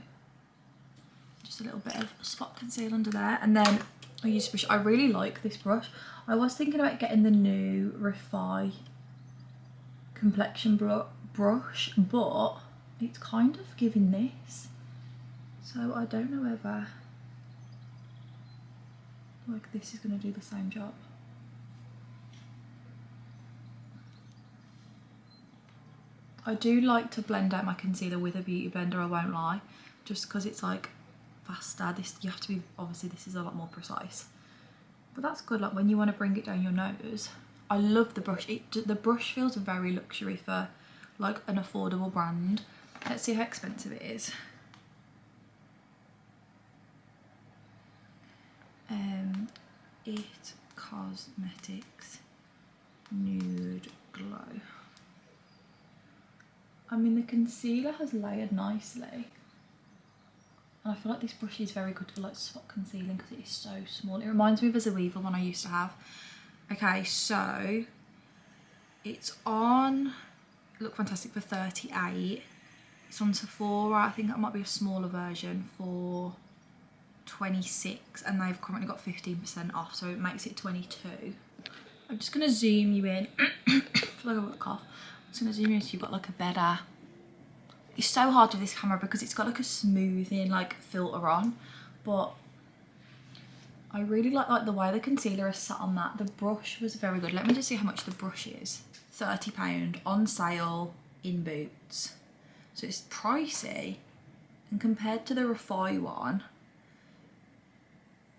just a little bit of spot concealer under there. And then I use brush. I really like this brush. I was thinking about getting the new Refi complexion brush, but it's kind of giving this, so I don't know whether like this is going to do the same job. I do like to blend out my concealer with a beauty blender, I won't lie, just because it's like faster. This, you have to be, obviously this is a lot more precise, but that's good like when you want to bring it down your nose. I love the brush. The brush feels very luxury for like an affordable brand. Let's see how expensive it is. It Cosmetics Nude Glow. I mean, the concealer has layered nicely. And I feel like this brush is very good for like spot concealing because it is so small. It reminds me of a Zoeva one I used to have. Okay, so it's on Look Fantastic for 38. It's on Sephora, I think that might be a smaller version, for 26, and they've currently got 15% off, so it makes it 22. I'm just gonna zoom you in. I feel like I've got a cough. I'm just gonna zoom in so you've got like a better, it's so hard with this camera because it's got like a smoothing like filter on, but I really like the way the concealer is sat on that. The brush was very good. Let me just see how much the brush is. £30 on sale in Boots, so it's pricey, and compared to the Refi one,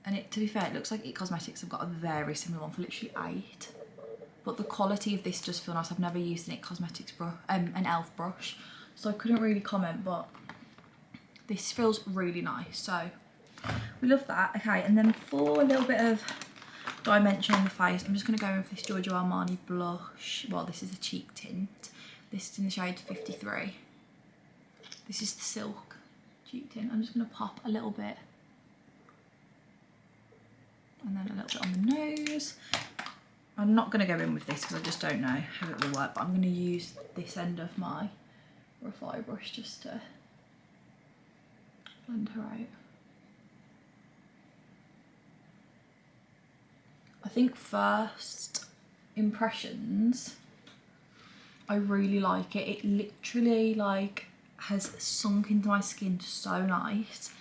and to be fair, it looks like It Cosmetics have got a very similar one for literally £8. But the quality of this does feel nice. I've never used an It Cosmetics brush, an e.l.f. brush, so I couldn't really comment, but this feels really nice. So we love that. Okay, and then for a little bit of dimension in the face, I'm just going to go in with this Giorgio Armani blush. Well, this is a cheek tint. This is in the shade 53. This is the Silk cheek tint. I'm just going to pop a little bit, and then a little bit on the nose. I'm not going to go in with this because I just don't know how it will work, but I'm going to use this end of my Refi brush just to blend her out. I think first impressions, I really like it. It literally like has sunk into my skin so nice.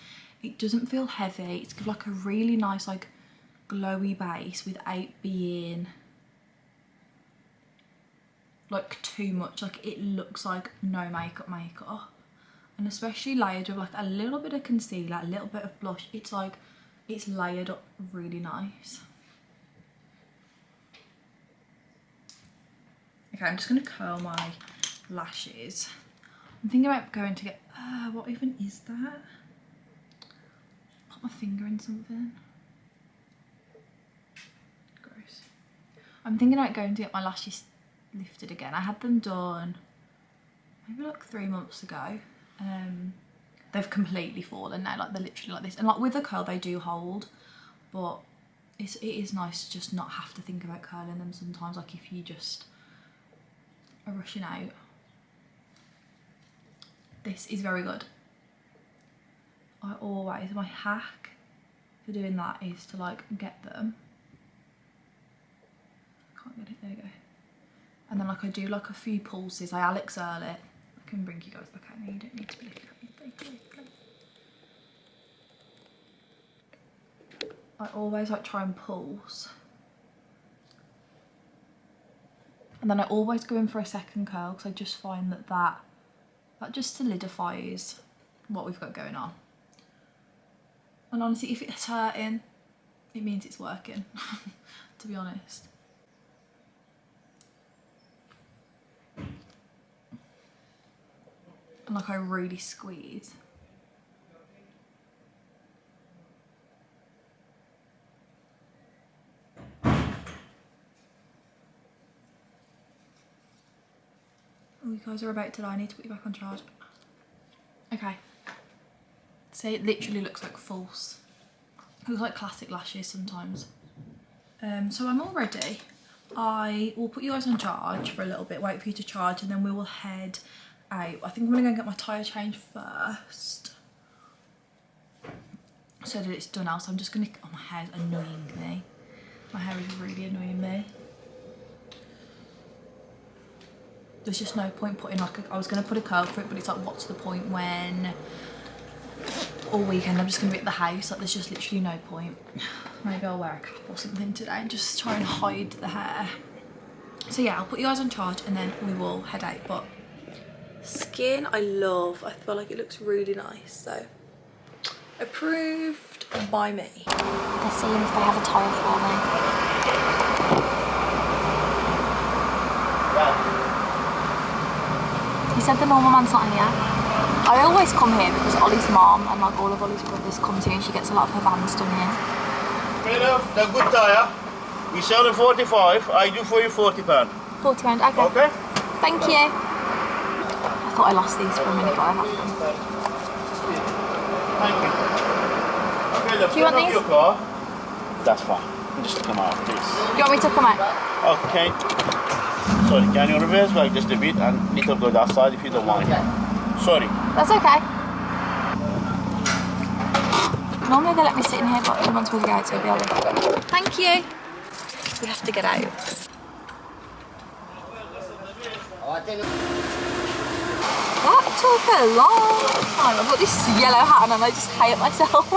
It doesn't feel heavy. It's got like a really nice like glowy base without being like too much. Like it looks like no makeup, and especially layered with like a little bit of concealer, a little bit of blush. It's like it's layered up really nice. Okay, I'm just gonna curl my lashes. I'm thinking about going to get what even is that? Put my finger in something. Gross. I'm thinking about going to get my lashes lifted again. I had them done maybe like 3 months ago. They've completely fallen now, like they're literally like this. And like with a curl they do hold, but it is nice to just not have to think about curling them sometimes, like if you just are rushing out. This is very good. My hack for doing that is to like get them. Can't get it, there you go. And then like I do like a few pulses, I Alex early. I can bring you guys back out now, you don't need to be looking at me. I always like try and pulse. And then I always go in for a second curl because I just find that just solidifies what we've got going on. And honestly, if it's hurting, it means it's working, to be honest. And like I really squeeze. Oh, you guys are about to die. I need to put you back on charge. Okay. See, it literally looks like false. It looks like classic lashes sometimes. So I'm all ready. I will put you guys on charge for a little bit, wait for you to charge, and then we will head out. I think I'm gonna go and get my tyre changed first, so that it's done out. So I'm just gonna, oh, my hair's annoying me. My hair is really annoying me. There's just no point putting like I was going to put a curl for it, but it's like, what's the point when all weekend I'm just going to be at the house? Like there's just literally no point. Maybe I'll wear a cap or something today and just try and hide the hair. So yeah, I'll put you guys on charge and then we will head out. But skin I love. I feel like it looks really nice. So approved by me. They're seeing if they have a tyre for me. He said the normal man's not here. I always come here because Ollie's mom and like all of Ollie's brothers come to, and she gets a lot of her vans done here. The good tyre, we sell it 45, I do for you £40. £40, okay. Okay? Thank you. I thought I lost these for a minute, but I have them. Thank you. Okay, then Do you want these? your car. That's fine. Just come out, please. Do you want me to come out? Okay. Sorry, can you reverse back just a bit and little go that side if you don't mind? Sorry. That's okay. Normally they let me sit in here, but he wants me to go out, so he'll be able. Thank you. We have to get out. That took a long time. I've got this yellow hat on and I just hate myself.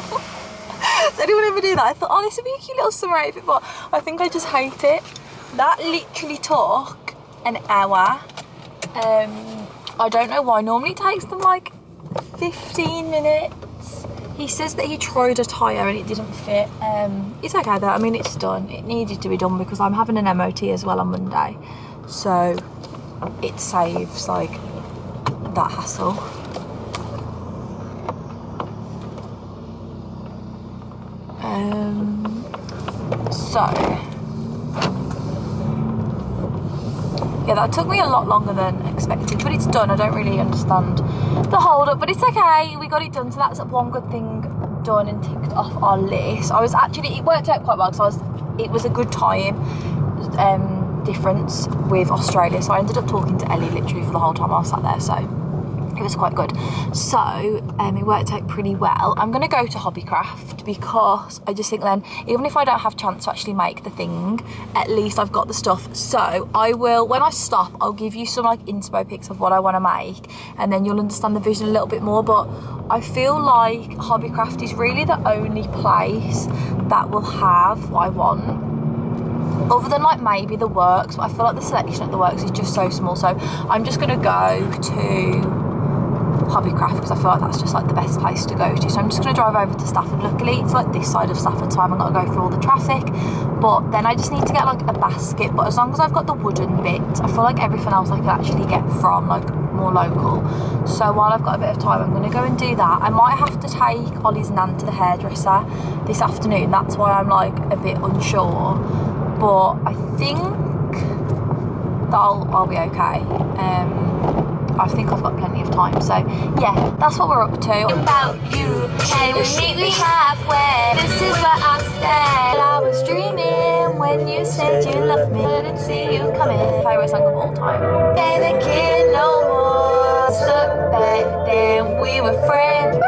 Does anyone ever do that? I thought, oh, this would be a cute little summer outfit, but I think I just hate it. That literally took an hour. I don't know why. Normally it takes them like 15 minutes. He says that he tried a tyre and it didn't fit. It's okay though. I mean, it's done. It needed to be done because I'm having an MOT as well on Monday. So it saves like that hassle. Yeah, that took me a lot longer than expected, but it's done. I don't really understand the hold up, but it's okay. We got it done, so that's one good thing done and ticked off our list. It worked out quite well because it was a good time difference with Australia, so I ended up talking to Ellie literally for the whole time I was sat there, so it was quite good. So it worked out pretty well. I'm gonna go to Hobbycraft because I just think then, even if I don't have chance to actually make the thing, at least I've got the stuff. So I will, when I stop, I'll give you some like inspo pics of what I want to make, and then you'll understand the vision a little bit more. But I feel like Hobbycraft is really the only place that will have what I want, other than like maybe the Works, but I feel like the selection at the Works is just so small. So I'm just gonna go to Hobbycraft because I feel like that's just like the best place to go to. So I'm just going to drive over to Stafford. Luckily it's like this side of Stafford, so I haven't got to go through all the traffic, but then I just need to get like a basket. But as long as I've got the wooden bit, I feel like everything else I can actually get from like more local. So while I've got a bit of time, I'm going to go and do that. I might have to take Ollie's nan to the hairdresser this afternoon. That's why I'm like a bit unsure, but I think I'll be okay. I think I've got plenty of time, so yeah, that's what we're up to. About you, can we meet me halfway? This is where I stand. I was dreaming when you said you loved me. Didn't see you coming. Favorite song of all time. Ain't a kid no more. Stuck back then, we were friends.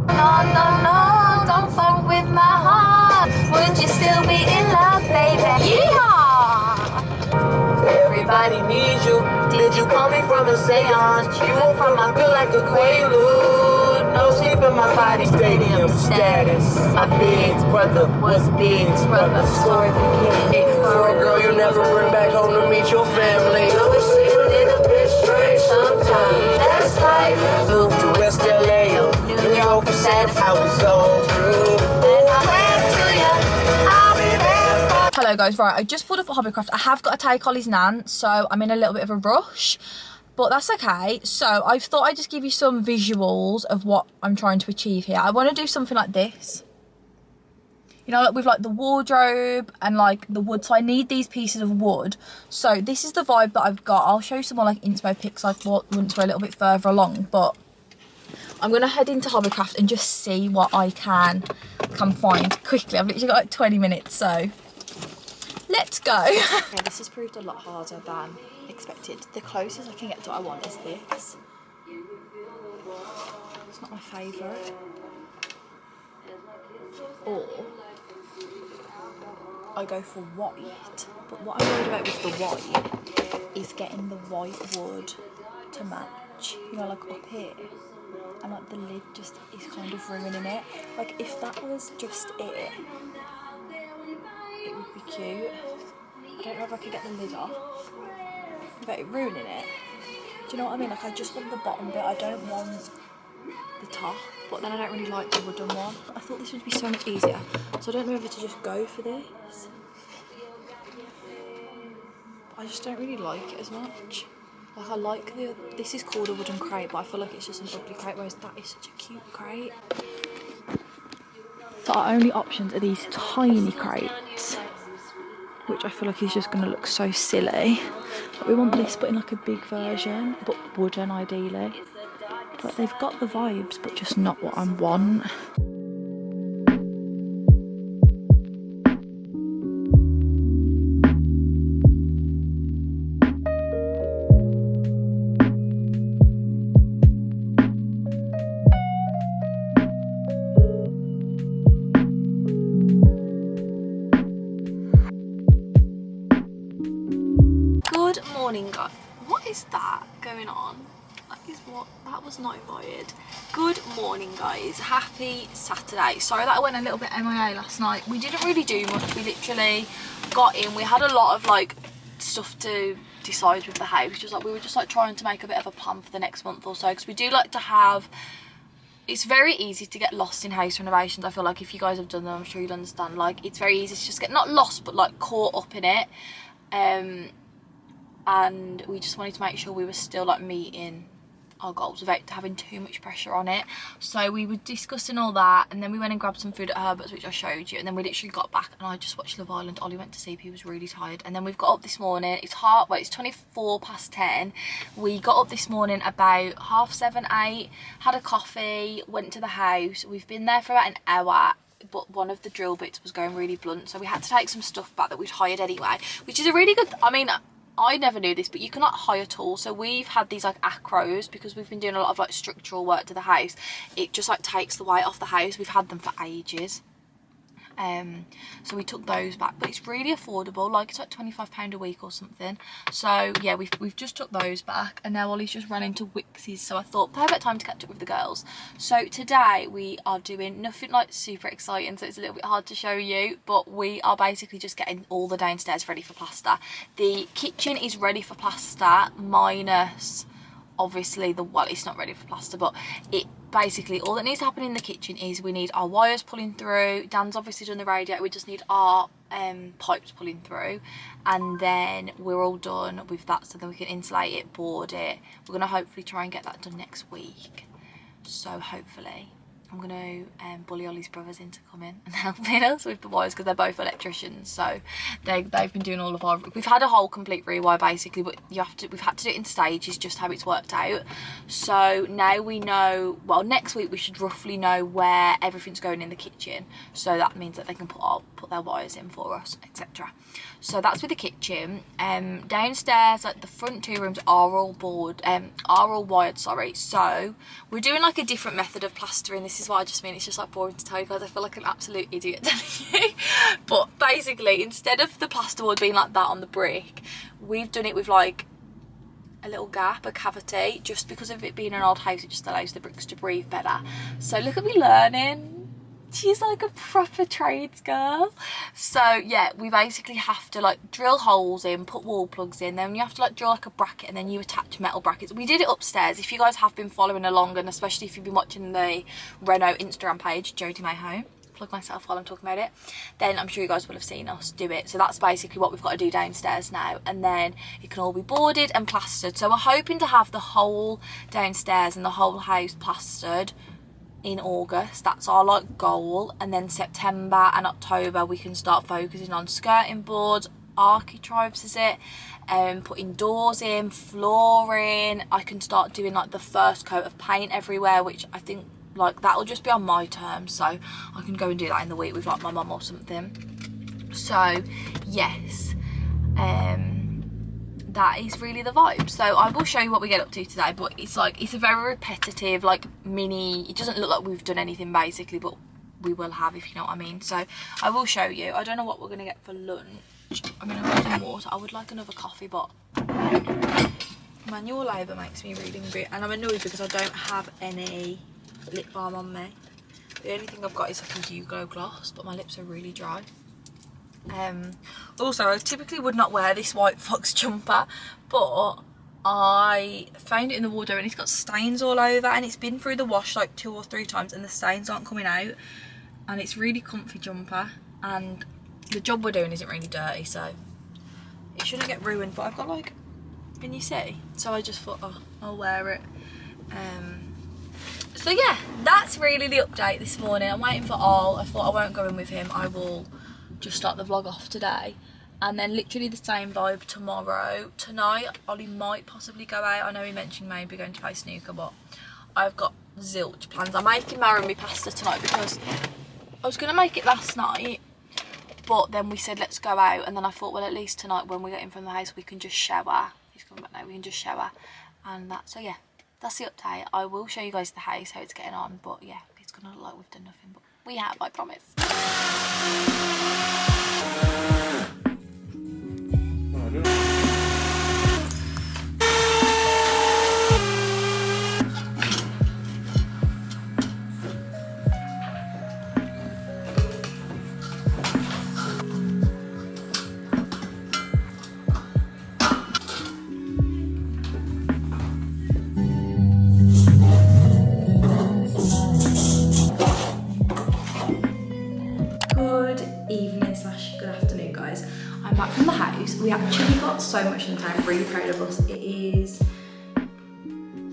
No, no, no, don't fuck with my heart. Would you still be in love, baby? Yeehaw! Everybody needs you. Did you call me from a seance? You went from my feel like a quaalude. No sleep in my body, stadium status. My big brother was big brother. Story beginning. For a girl you never bring back home to meet your family. So it seems a little bit strange sometimes. That's life. Moved to West LA, New York, said I was so through. And I went to you. I'll be there for. Hello guys, right, I just pulled up at Hobbycraft. I have got to take Ollie's nan, so I'm in a little bit of a rush, but that's okay. So I thought I'd just give you some visuals of what I'm trying to achieve here. I want to do something like this, you know, like with like the wardrobe and like the wood. So I need these pieces of wood. So this is the vibe that I've got. I'll show you some more like inspo pics like once we're a little bit further along, but I'm gonna head into Hobbycraft and just see what I can find quickly. I've literally got like 20 minutes, so let's go. Okay, this has proved a lot harder than expected. The closest I can get to what I want is this. It's not my favourite. Or I go for white. But what I'm worried about with the white is getting the white wood to match. You know, like up here. And like the lid just is kind of ruining it. Like if that was just it would be cute. I don't know if I could get the lid off without it ruining it. Do you know what I mean? Like I just want the bottom bit, I don't want the top, but then I don't really like the wooden one. I thought this would be so much easier, so I don't know whether to just go for this. But I just don't really like it as much. Like I like this is called a wooden crate, but I feel like it's just an ugly crate, whereas that is such a cute crate. So our only options are these tiny crates, which I feel like is just going to look so silly. But we want this, but in like a big version, but wooden ideally. But they've got the vibes, but just not what I want. Good morning, guys. What is that going on? That was not invited. Good morning, guys. Happy Saturday. Sorry that I went a little bit MIA last night. We didn't really do much. We literally got in. We had a lot of like stuff to decide with the house. Just like we were just like trying to make a bit of a plan for the next month or so, because we do like to have. It's very easy to get lost in house renovations. I feel like if you guys have done them, I'm sure you'll understand. Like it's very easy to just get not lost, but like caught up in it. And we just wanted to make sure we were still like meeting our goals without having too much pressure on it. So we were discussing all that, and then we went and grabbed some food at Herbert's, which I showed you, and then we literally got back and I just watched Love Island. Ollie went to sleep, he was really tired, and then we've got up this morning. It's 10:24. We got up this morning about 7:30, 8, had a coffee, went to the house. We've been there for about an hour, but one of the drill bits was going really blunt, so we had to take some stuff back that we'd hired anyway, which is a really good, I mean, I never knew this, but you can like hire tools. So we've had these like acros because we've been doing a lot of like structural work to the house. It just like takes the weight off the house. We've had them for ages. So we took those back, but it's really affordable, like it's like £25 a week or something. So yeah, we've just took those back, and now Ollie's just run into Wix's, so I thought perfect time to catch up with the girls. So today we are doing nothing like super exciting, so it's a little bit hard to show you, but we are basically just getting all the downstairs ready for plaster. The kitchen is ready for plaster, minus obviously well, it's not ready for plaster, but it basically all that needs to happen in the kitchen is we need our wires pulling through. Dan's obviously done the radiator, we just need our pipes pulling through, and then we're all done with that, so then we can insulate it, board it. We're going to hopefully try and get that done next week, so hopefully I'm going to bully Ollie's brothers into coming and helping us with the wires because they're both electricians. So they've been doing all of our... We've had a whole complete rewire basically, but we've had to do it in stages, just how it's worked out. So now we know... Well, next week we should roughly know where everything's going in the kitchen. So that means that they can put their wires in for us, etc. So that's with the kitchen. Downstairs, like the front 2 rooms are all wired, sorry. So we're doing like a different method of plastering. This is what I just mean, it's just like boring to tell you guys. I feel like an absolute idiot telling you. But basically, instead of the plasterboard being like that on the brick, we've done it with like a little gap, a cavity, just because of it being an old house. It just allows the bricks to breathe better. So look at me learning. She's like a proper trades girl. So yeah, we basically have to like drill holes in, put wall plugs in, then you have to like drill like a bracket and then you attach metal brackets. We did it upstairs. If you guys have been following along, and especially if you've been watching the Reno Instagram page, Jodie May Home, plug myself while I'm talking about it, then I'm sure you guys will have seen us do it. So that's basically what we've got to do downstairs now, and then it can all be boarded and plastered. So we're hoping to have the whole downstairs and the whole house plastered in August. That's our like goal, and then September and October we can start focusing on skirting boards, architraves is it, putting doors in, flooring. I can start doing like the first coat of paint everywhere, which I think like that'll just be on my terms, so I can go and do that in the week with like my mum or something. So yes, that is really the vibe. So I will show you what we get up to today, but it's like, it's a very repetitive like mini, it doesn't look like we've done anything basically, but we will have, if you know what I mean. So I will show you. I don't know what we're gonna get for lunch. I'm gonna have some water. I would like another coffee, but manual labour makes me really hungry, and I'm annoyed because I don't have any lip balm on me. The only thing I've got is like a Hugo gloss, but my lips are really dry. Also, I typically would not wear this white fox jumper, but I found it in the wardrobe and it's got stains all over, and it's been through the wash like 2 or 3 times and the stains aren't coming out, and it's really comfy jumper, and the job we're doing isn't really dirty, so it shouldn't get ruined. But I've got like, can you see? So I just thought, oh, I'll wear it. So yeah, that's really the update this morning. I'm waiting for Al. I thought I won't go in with him. I will just start the vlog off today, and then literally the same vibe tomorrow. Tonight Ollie might possibly go out. I know he mentioned maybe going to play snooker, but I've got zilch plans. I'm making marry pasta tonight because I was going to make it last night, but then we said let's go out, and then I thought, well, at least tonight when we get in from the house we can just shower. He's coming back now, we can just shower, and that. So yeah, that's the update. I will show you guys the house, how it's getting on, but yeah, it's gonna look like we've done nothing, but we have, I promise. I'm back from the house. We actually got so much in time. I'm really proud of us. It is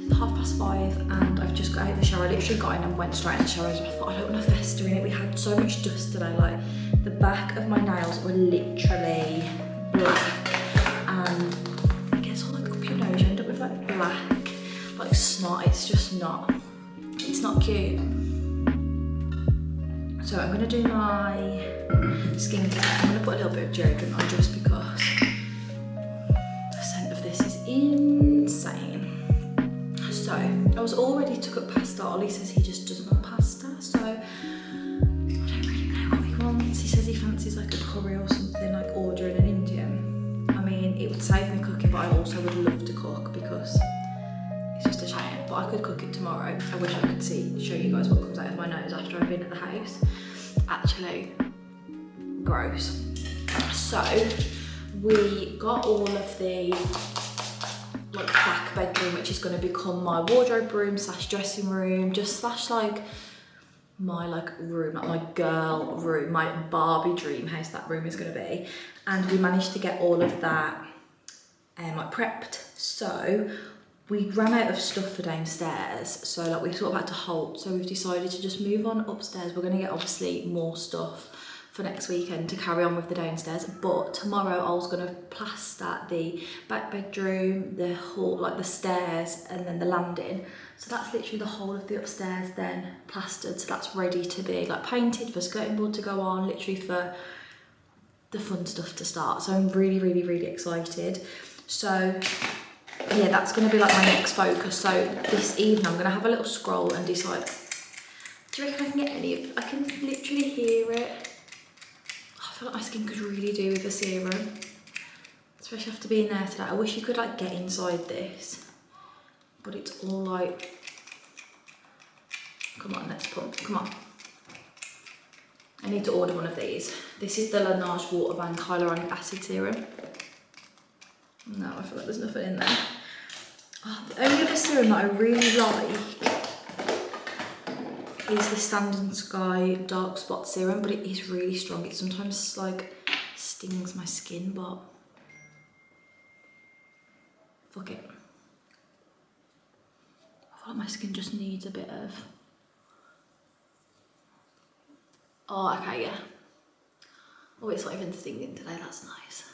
5:30 and I've just got out of the shower. I literally got in and went straight in the shower. I thought, I don't want to fester in it. We had so much dust today. Like the back of my nails were literally black, and I guess all like up your nose you end up with like black, like snot. It's just not, it's not cute. So I'm gonna do my skincare. I'm gonna put a little bit of deodorant on just because the scent of this is insane. So I was all ready to cook pasta. Ollie says he just doesn't want pasta, so I don't really know what he wants. He says he fancies like a curry or something, like ordering an Indian. I mean, it would save me cooking, but I also would love to cook because it's just a shame. But I could cook it tomorrow. I wish I could show you guys what comes out of my nose after I've been at the house. Actually, gross. So we got all of the like back bedroom, which is going to become my wardrobe room / dressing room, just / like my like room, like my girl room, my Barbie dream house that room is going to be. And we managed to get all of that like prepped. So we ran out of stuff for downstairs, so like we sort of had to halt, so we've decided to just move on upstairs. We're going to get obviously more stuff for next weekend to carry on with the downstairs, but tomorrow I was going to plaster the back bedroom, the hall, like the stairs, and then the landing. So that's literally the whole of the upstairs then plastered, so that's ready to be like painted, for skirting board to go on, literally for the fun stuff to start. So I'm really, really, really excited. So yeah, that's going to be like my next focus. So this evening I'm going to have a little scroll and decide, do you reckon I can get any of, I can literally hear it. I feel like my skin could really do with a serum, especially after being there today. I wish you could like get inside this, but it's all like, come on, let's pump, come on. I need to order one of these. This is the Laneige Water Bank Hyaluronic Acid Serum. No, I feel like there's nothing in there. Oh, the only other serum that I really like is the Stand & Sky Dark Spot Serum, but it is really strong. It sometimes like stings my skin, but fuck it. I feel like my skin just needs a bit of, oh, okay, yeah. Oh, it's not even stinging today, that's nice.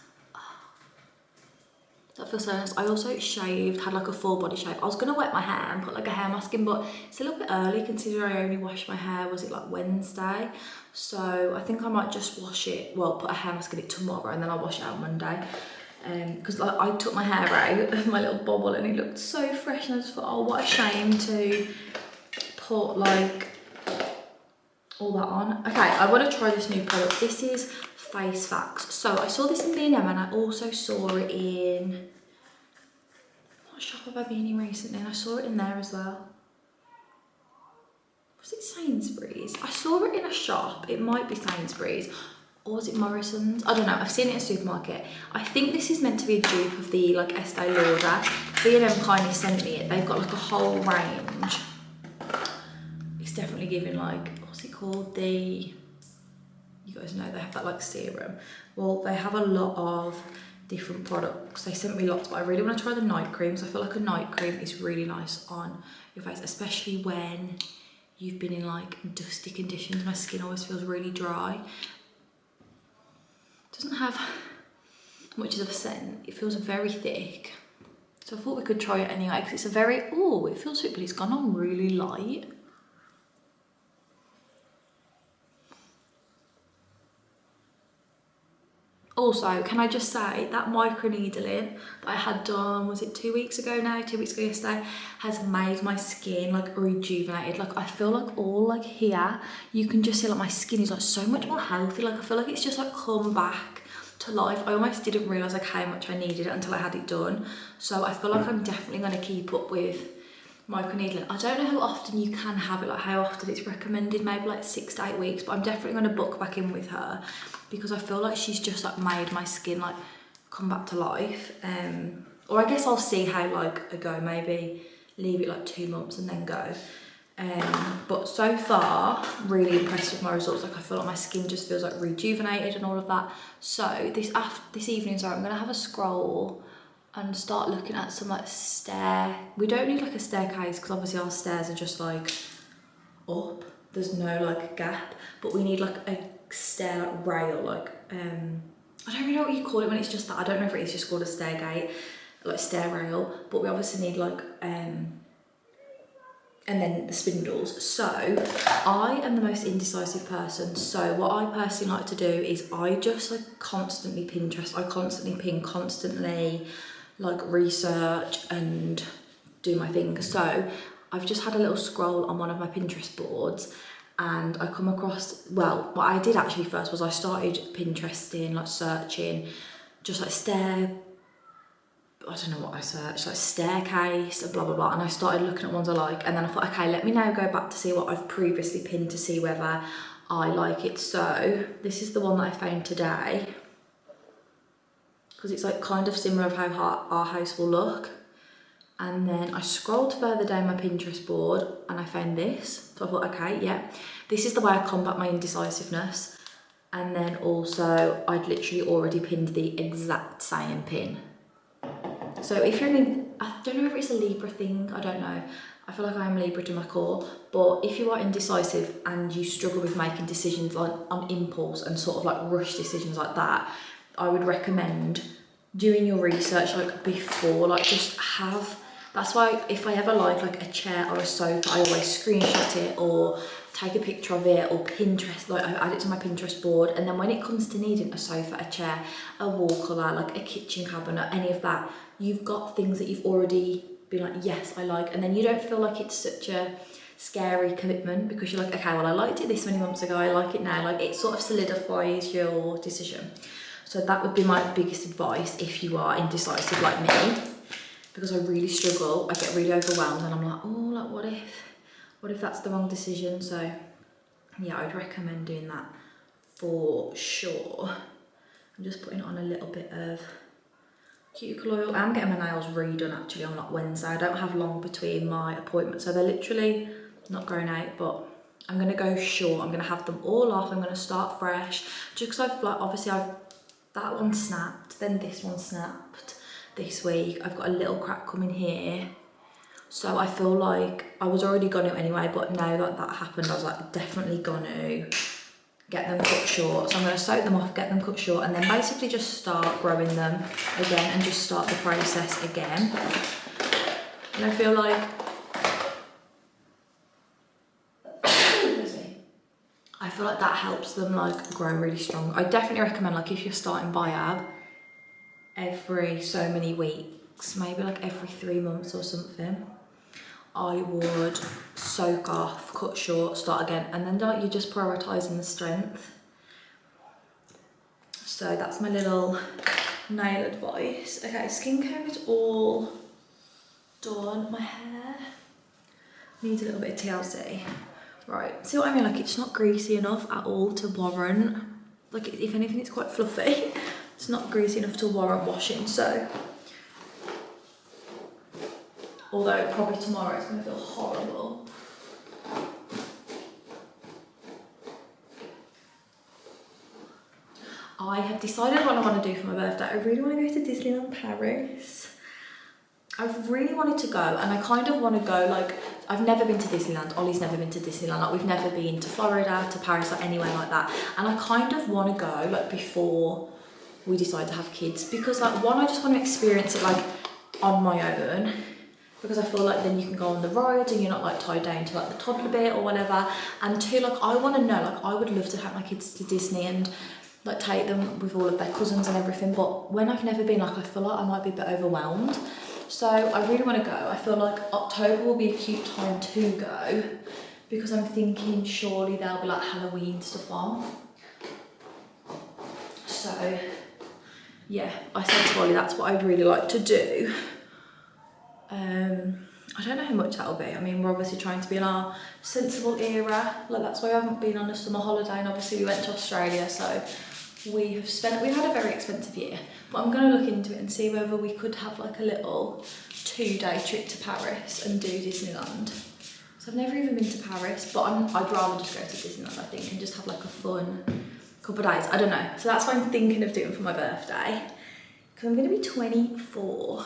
That feels so nice. I also shaved, had like a full body shave. I was gonna wet my hair and put like a hair mask in, but it's a little bit early considering I only washed my hair, was it like Wednesday? So I think I might just wash it, well, put a hair mask in it tomorrow and then I'll wash it out Monday. Because like, I took my hair out of my little bobble and it looked so fresh, and I just thought, oh, what a shame to put like all that on. Okay, I want to try this new product. This is Face Facts. So I saw this in B&M and I also saw it in, what shop have I been in recently? And I saw it in there as well. Was it Sainsbury's? I saw it in a shop. It might be Sainsbury's. Or was it Morrison's? I don't know. I've seen it in a supermarket. I think this is meant to be a dupe of the like Estee Lauder. B&M kindly sent me it. They've got like a whole range. It's definitely giving like, what's it called? The, you guys know they have that like serum. Well, they have a lot of different products. They sent me lots, but I really want to try the night creams. I feel like a night cream is really nice on your face, especially when you've been in like dusty conditions. My skin always feels really dry. It doesn't have much of a scent. It feels very thick. So I thought we could try it anyway, because it's a very, oh, it feels sweet, but it's gone on really light. Also, can I just say that microneedling that I had done, was it 2 weeks ago now, 2 weeks ago yesterday, has made my skin like rejuvenated. Like I feel like all like here, you can just see like my skin is like so much more healthy. Like I feel like it's just like come back to life. I almost didn't realise like how much I needed it until I had it done. So I feel like I'm definitely going to keep up with microneedling. I don't know how often you can have it, like how often it's recommended, maybe like 6 to 8 weeks, but I'm definitely going to book back in with her because I feel like she's just like made my skin like come back to life. Or I guess I'll see how like I go, maybe leave it like 2 months and then go. But so far, really impressed with my results. Like I feel like my skin just feels like rejuvenated and all of that. So this evening, sorry, I'm gonna have a scroll and start looking at some like we don't need like a staircase because obviously our stairs are just like up, there's no like gap, but we need like a stair like rail, like I don't really know what you call it when it's just that. I don't know if it is just called a stair gate, like stair rail, but we obviously need like and then the spindles. So I am the most indecisive person, so what I personally like to do is I just like constantly Pinterest, I constantly ping, constantly like research and do my thing. So I've just had a little scroll on one of my Pinterest boards and I come across, well, what I did actually first was I started Pinteresting, like searching just like I don't know what I searched, like staircase, blah, blah, blah. And I started looking at ones I like. And then I thought, okay, let me now go back to see what I've previously pinned to see whether I like it. So this is the one that I found today. Because it's like kind of similar of how our house will look. And then I scrolled further down my Pinterest board and I found this. So I thought, okay, yeah, this is the way I combat my indecisiveness. And then also I'd literally already pinned the exact same pin. So if you're I don't know if it's a Libra thing, I don't know. I feel like I am Libra to my core, but if you are indecisive and you struggle with making decisions like on impulse and sort of like rush decisions like that, I would recommend doing your research like before, like just have, that's why if I ever like a chair or a sofa, I always screenshot it or take a picture of it, or Pinterest, like I add it to my Pinterest board, and then when it comes to needing a sofa, a chair, a wall colour, like a kitchen cabinet, any of that, you've got things that you've already been like, yes, I like, and then you don't feel like it's such a scary commitment because you're like, okay, well I liked it this many months ago, I like it now, like it sort of solidifies your decision. So that would be my biggest advice if you are indecisive like me, because I really struggle, I get really overwhelmed and I'm like, oh, like what if that's the wrong decision? So yeah, I'd recommend doing that for sure. I'm just putting on a little bit of cuticle oil. I'm getting my nails redone actually on like Wednesday. I don't have long between my appointments, so they're literally not growing out, but I'm gonna go short. I'm gonna have them all off. I'm gonna start fresh, just because I've like, obviously that one snapped, then this one snapped this week. I've got a little crack coming here. So I feel like I was already gonna anyway, but now that that happened, I was like definitely gonna get them cut short. So I'm gonna soak them off, get them cut short, and then basically just start growing them again and just start the process again. And I feel like, that helps them like grow really strong. I definitely recommend, like if you're starting biab, every so many weeks, maybe like every 3 months or something, I would soak off, cut short, start again, and then like you're just prioritising the strength. So that's my little nail advice. Okay, skincare is all done. My hair needs a little bit of TLC. Right, see what I mean? Like it's not greasy enough at all to warrant, like if anything it's quite fluffy. It's not greasy enough to warrant washing, so. Although probably tomorrow it's gonna feel horrible. I have decided what I want to do for my birthday. I really want to go to Disneyland Paris. I've really wanted to go, and I kind of want to go, like, I've never been to Disneyland, Ollie's never been to Disneyland, like we've never been to Florida, to Paris, or anywhere like that. And I kind of want to go, like, before we decide to have kids, because like, one, I just want to experience it like on my own, because I feel like then you can go on the rides and you're not like tied down to like the toddler bit or whatever. And two, like I want to know, like I would love to take my kids to Disney and like take them with all of their cousins and everything, but when I've never been, like I feel like I might be a bit overwhelmed. So I really want to go. I feel like October will be a cute time to go, because I'm thinking surely there'll be like Halloween stuff on. So yeah, I said to Ollie that's what I'd really like to do. I don't know how much that'll be. I mean, we're obviously trying to be in our sensible era. Like that's why I haven't been on a summer holiday, and obviously we went to Australia, so we've had a very expensive year. But I'm gonna look into it and see whether we could have like a little 2-day trip to Paris and do Disneyland. So I've never even been to Paris, but I'd rather just go to Disneyland, I think, and just have like a fun couple of days. I don't know. So that's what I'm thinking of doing for my birthday, because I'm gonna be 24.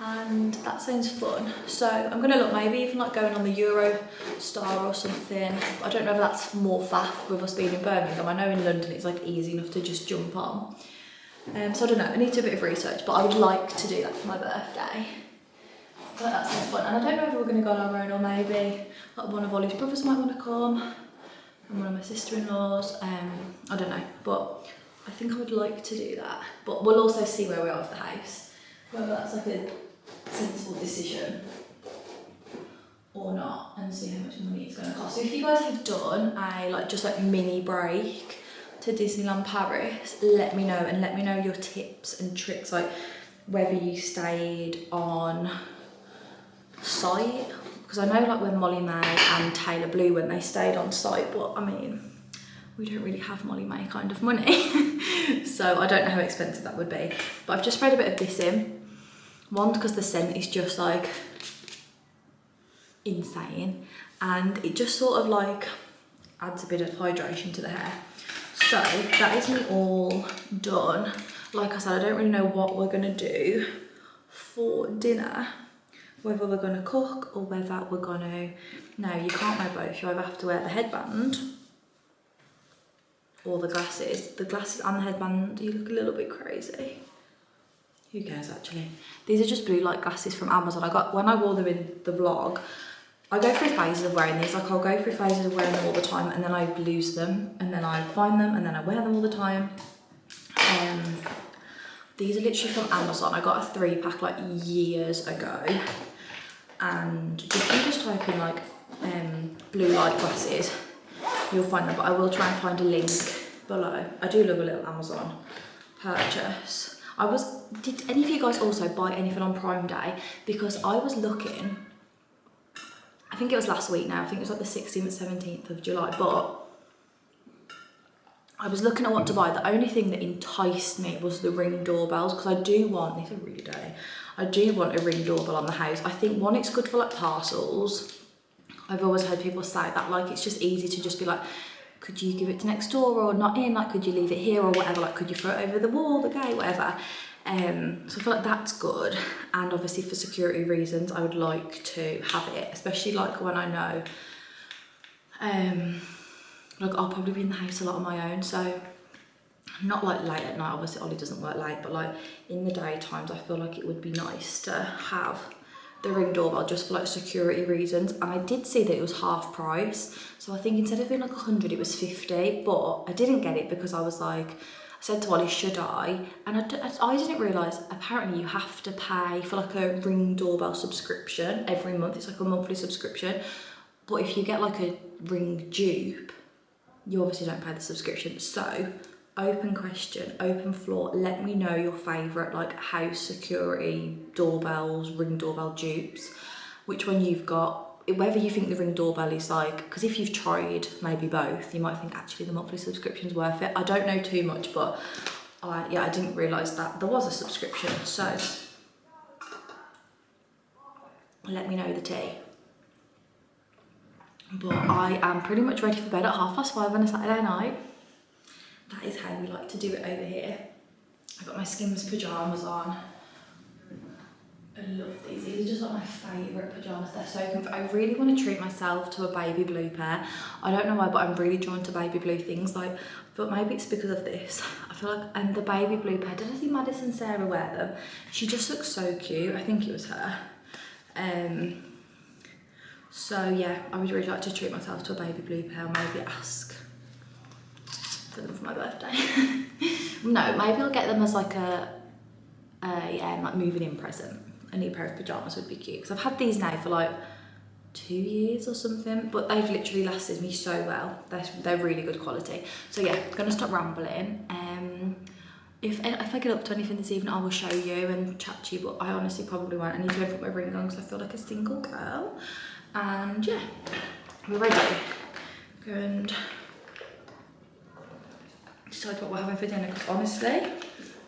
And that sounds fun. So I'm gonna look, maybe even like going on the Eurostar or something. I don't know if that's more faff with us being in Birmingham. I know in London it's like easy enough to just jump on. So I don't know, I need to do a bit of research, but I would like to do that for my birthday. But that sounds fun. And I don't know if we're gonna go on our own, or maybe like one of Ollie's brothers might wanna come, and one of my sister-in-laws. I don't know, but I think I would like to do that. But we'll also see where we are with the house, whether that's like a sensible decision or not, and see how much money it's going to cost. So if you guys have done a like mini break to Disneyland Paris, let me know, and let me know your tips and tricks, like whether you stayed on site, because I know like when Molly May and Taylor Blue, when they stayed on site, but I mean we don't really have Molly May kind of money so I don't know how expensive that would be. But I've just sprayed a bit of this in. One, because the scent is just like insane, and it just sort of like adds a bit of hydration to the hair. So that is me all done. Like I said, I don't really know what we're gonna do for dinner, whether we're going to cook or whether we're going to... No, you can't wear both. You either have to wear the headband or the glasses. The glasses and the headband, you look a little bit crazy. Who cares actually? These are just blue light glasses from Amazon. I got, when I wore them in the vlog, I go through phases of wearing these. Like I'll go through phases of wearing them all the time and then I lose them and then I find them and then I wear them all the time. These are literally from Amazon. I got a 3-pack like years ago. And if you just type in like blue light glasses, you'll find them, but I will try and find a link below. I do love a little Amazon purchase. Did any of you guys also buy anything on Prime Day? Because I was looking, I think it was last week now, I think it was like the 16th, 17th of July, but I was looking at what to buy. The only thing that enticed me was the Ring doorbells, because I do want, these are really dirty, I do want a Ring doorbell on the house. I think one, it's good for like parcels. I've always heard people say that, like it's just easy to just be like, could you give it to next door or not in, like could you leave it here or whatever, like could you throw it over the wall, the gate, whatever. So I feel like that's good, and obviously for security reasons I would like to have it, especially like when I know like I'll probably be in the house a lot on my own, so not like late at night, obviously Ollie doesn't work late, but like in the daytimes I feel like it would be nice to have the Ring doorbell just for like security reasons. And I did see that it was half price, so I think instead of being like 100 it was 50, but I didn't get it because I was like, I said to Ollie, should I? And I didn't realise apparently you have to pay for like a Ring doorbell subscription every month. It's like a monthly subscription, but if you get like a Ring dupe, you obviously don't pay the subscription. So open question, open floor, let me know your favourite like house security doorbells, Ring doorbell dupes, which one you've got, whether you think the Ring doorbell is like, because if you've tried maybe both, you might think actually the monthly subscription's worth it. I don't know too much, but I didn't realise that there was a subscription, so let me know the tea. But I am pretty much ready for bed at 5:30 on a Saturday night. That is how we like to do it over here. I've got my Skims pyjamas on. I love these. These are just like my favourite pyjamas. They're so comfy. I really want to treat myself to a baby blue pair. I don't know why, but I'm really drawn to baby blue things. Like, but maybe it's because of this. I feel like, and the baby blue pair, did I see Madison Sarah wear them? She just looks so cute. I think it was her. So yeah, I would really like to treat myself to a baby blue pair, maybe ask for them for my birthday. No, maybe I'll get them as like a like moving in present. A new pair of pyjamas would be cute, because I've had these now for like 2 years or something, but they've literally lasted me so well. They're really good quality. So yeah, I'm gonna stop rambling. If I get up to anything this evening, I will show you and chat to you, but I honestly probably won't. I need to go put my ring on because I feel like a single girl. And yeah, we're ready. Go and decide what we're having for dinner, because honestly,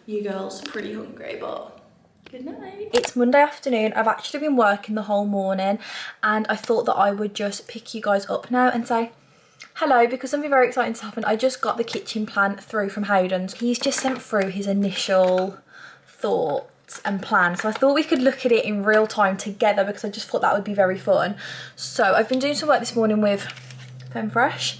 you girls are pretty hungry, but good night. It's Monday afternoon. I've actually been working the whole morning, and I thought that I would just pick you guys up now and say hello, because something very exciting has happened. I just got the kitchen plan through from Hayden's. He's just sent through his initial thoughts and plan, so I thought we could look at it in real time together, because I just thought that would be very fun. So I've been doing some work this morning with FemFresh,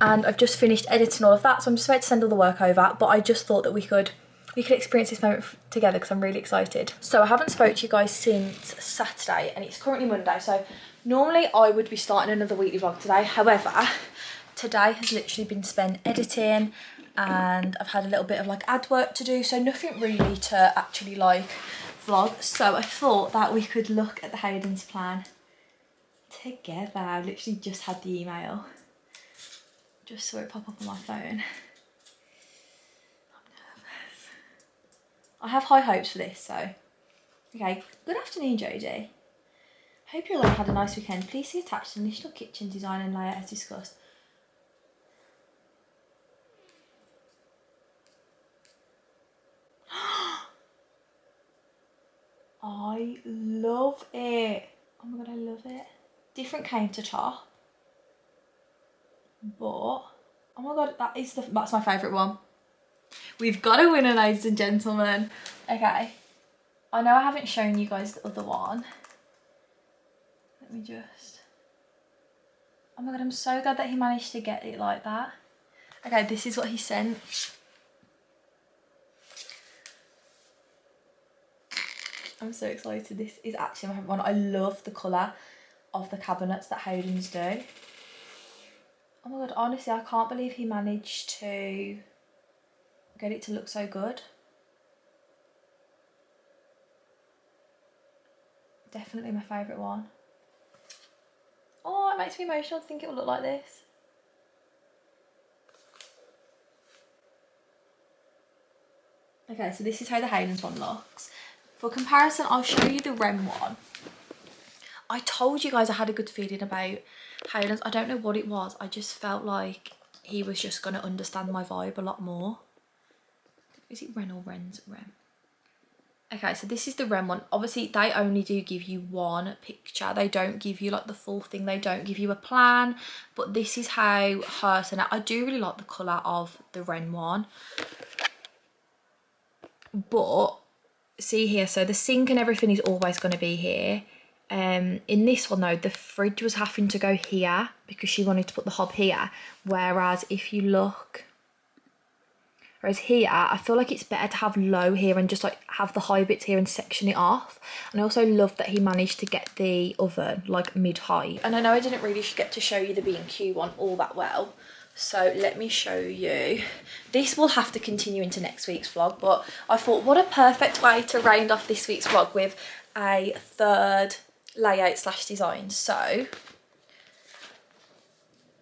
and I've just finished editing all of that, so I'm just about to send all the work over, but I just thought that we could experience this moment together, because I'm really excited. So I haven't spoke to you guys since Saturday, and it's currently Monday, so normally I would be starting another weekly vlog today. However, today has literally been spent editing, and I've had a little bit of like ad work to do, so nothing really to actually like vlog. So I thought that we could look at the Hayden's plan together. I literally just had the email, just saw it pop up on my phone. I have high hopes for this, so. Okay, good afternoon, Jodie. Hope you all had a nice weekend. Please see attached initial kitchen design and layout as discussed. I love it. Oh my god, I love it. Different countertop. But, oh my god, that's my favourite one. We've got a winner, ladies and gentlemen. Okay. I know I haven't shown you guys the other one. Let me just... Oh my god, I'm so glad that he managed to get it like that. Okay, this is what he sent. I'm so excited. This is actually my favourite one. I love the colour of the cabinets that Hayden's do. Oh my god, honestly, I can't believe he managed to get it to look so good. Definitely my favourite one. Oh, it makes me emotional to think it will look like this. Okay, so this is how the Hayden's one looks. For comparison, I'll show you the Rem one. I told you guys I had a good feeling about Hayden's. I don't know what it was. I just felt like he was just going to understand my vibe a lot more. Is it Ren or Ren's? Rem. Okay, so this is the Rem one. Obviously, they only do give you one picture. They don't give you like the full thing. They don't give you a plan. But this is how hers and I do really like the colour of the Ren one. But see here, so the sink and everything is always going to be here. In this one though, the fridge was having to go here because she wanted to put the hob here. Whereas if you look... Whereas here, I feel like it's better to have low here and just like have the high bits here and section it off. And I also love that he managed to get the oven like mid-height. And I know I didn't really get to show you the B&Q one all that well. So let me show you. This will have to continue into next week's vlog, but I thought what a perfect way to round off this week's vlog with a third layout / design. So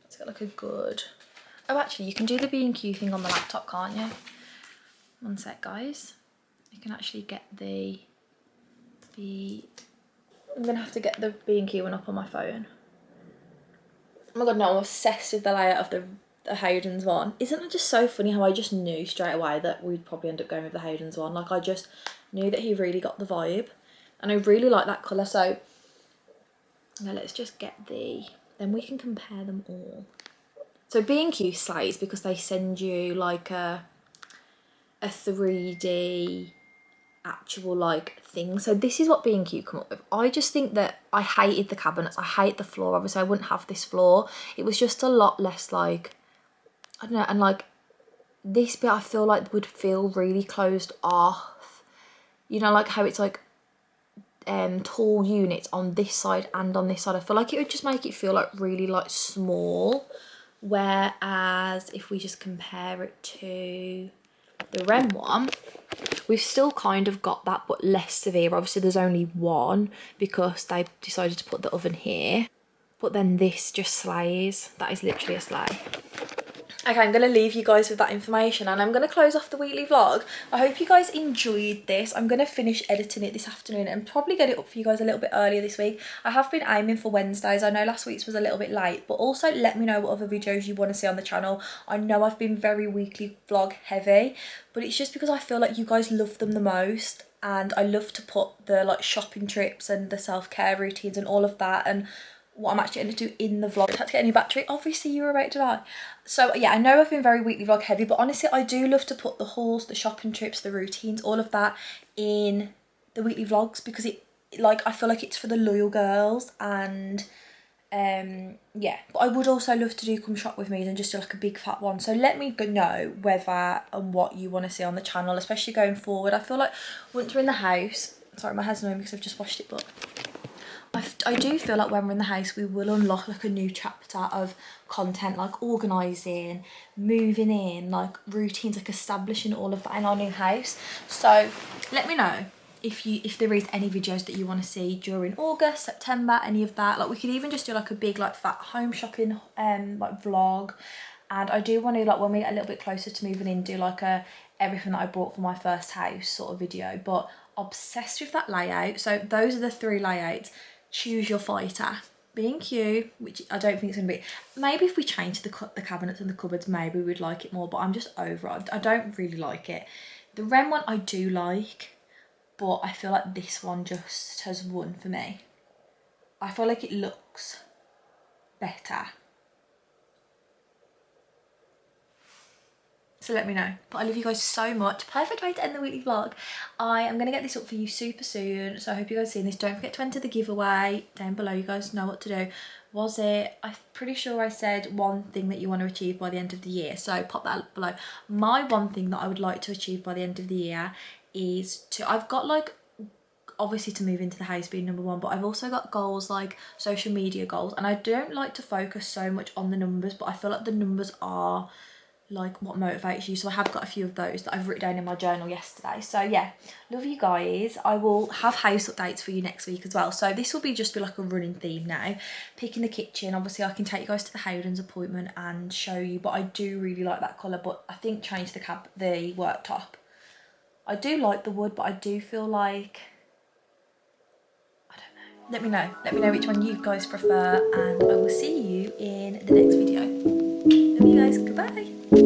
it's got like a good... Oh, actually, you can do the B&Q thing on the laptop, can't you? One sec, guys. You can actually get I'm gonna have to get the B&Q one up on my phone. Oh my god, no, I'm obsessed with the layout of the Hayden's one. Isn't that just so funny how I just knew straight away that we'd probably end up going with the Hayden's one? Like, I just knew that he really got the vibe. And I really like that colour, so... Now let's just get then we can compare them all. So B&Q slays because they send you like a 3D actual like thing. So this is what B&Q come up with. I just think that I hated the cabinets. I hate the floor. Obviously I wouldn't have this floor. It was just a lot less like, I don't know, and like this bit I feel like would feel really closed off. You know, like how it's like tall units on this side and on this side. I feel like it would just make it feel like really like small. Whereas if we just compare it to the Rem one, we've still kind of got that but less severe. Obviously there's only one because they decided to put the oven here, but then this just slays. That is literally a slay. Okay, I'm going to leave you guys with that information and I'm going to close off the weekly vlog. I hope you guys enjoyed this. I'm going to finish editing it this afternoon and probably get it up for you guys a little bit earlier this week. I have been aiming for Wednesdays. I know last week's was a little bit late, but also let me know what other videos you want to see on the channel. I know I've been very weekly vlog heavy, but it's just because I feel like you guys love them the most. And I love to put the like shopping trips and the self-care routines and all of that and what I'm actually going to do in the vlog. I had to get a new battery. Obviously you were about to die. So yeah, I know I've been very weekly vlog heavy, but honestly I do love to put the hauls, the shopping trips, the routines, all of that in the weekly vlogs because it like I feel like it's for the loyal girls. And yeah, but I would also love to do come shop with me and just do like a big fat one. So let me know whether and what you want to see on the channel, especially going forward. I feel like once we're in the house, sorry my hair's annoying because I've just washed it, but I do feel like when we're in the house we will unlock like a new chapter of content, like organising, moving in, like routines, like establishing all of that in our new house. So let me know if there is any videos that you want to see during August, September, any of that. Like we could even just do like a big like fat home shopping like vlog. And I do want to, like when we get a little bit closer to moving in, do like a everything that I bought for my first house sort of video. But obsessed with that layout. So those are the 3 layouts. Choose your fighter. B&Q, which I don't think it's going to be. Maybe if we change the cabinets and the cupboards, maybe we'd like it more, but I'm just over it. I don't really like it. The Rem one I do like, but I feel like this one just has won for me. I feel like it looks better. So let me know. But I love you guys so much. Perfect way to end the weekly vlog. I am going to get this up for you super soon. So I hope you guys seen this. Don't forget to enter the giveaway down below. You guys know what to do. Was it, I'm pretty sure I said one thing that you want to achieve by the end of the year. So pop that below. My one thing that I would like to achieve by the end of the year is to, I've got like, obviously to move into the house being number one, but I've also got goals like social media goals, and I don't like to focus so much on the numbers, but I feel like the numbers are like what motivates you. So I have got a few of those that I've written down in my journal yesterday. So yeah, love you guys. I will have house updates for you next week as well. So this will just be like a running theme now. Picking the kitchen, obviously I can take you guys to the Howden's appointment and show you, but I do really like that colour, but I think change the worktop. I do like the wood, but I do feel like, I don't know. Let me know which one you guys prefer, and I will see you in the next video. Love you guys, goodbye.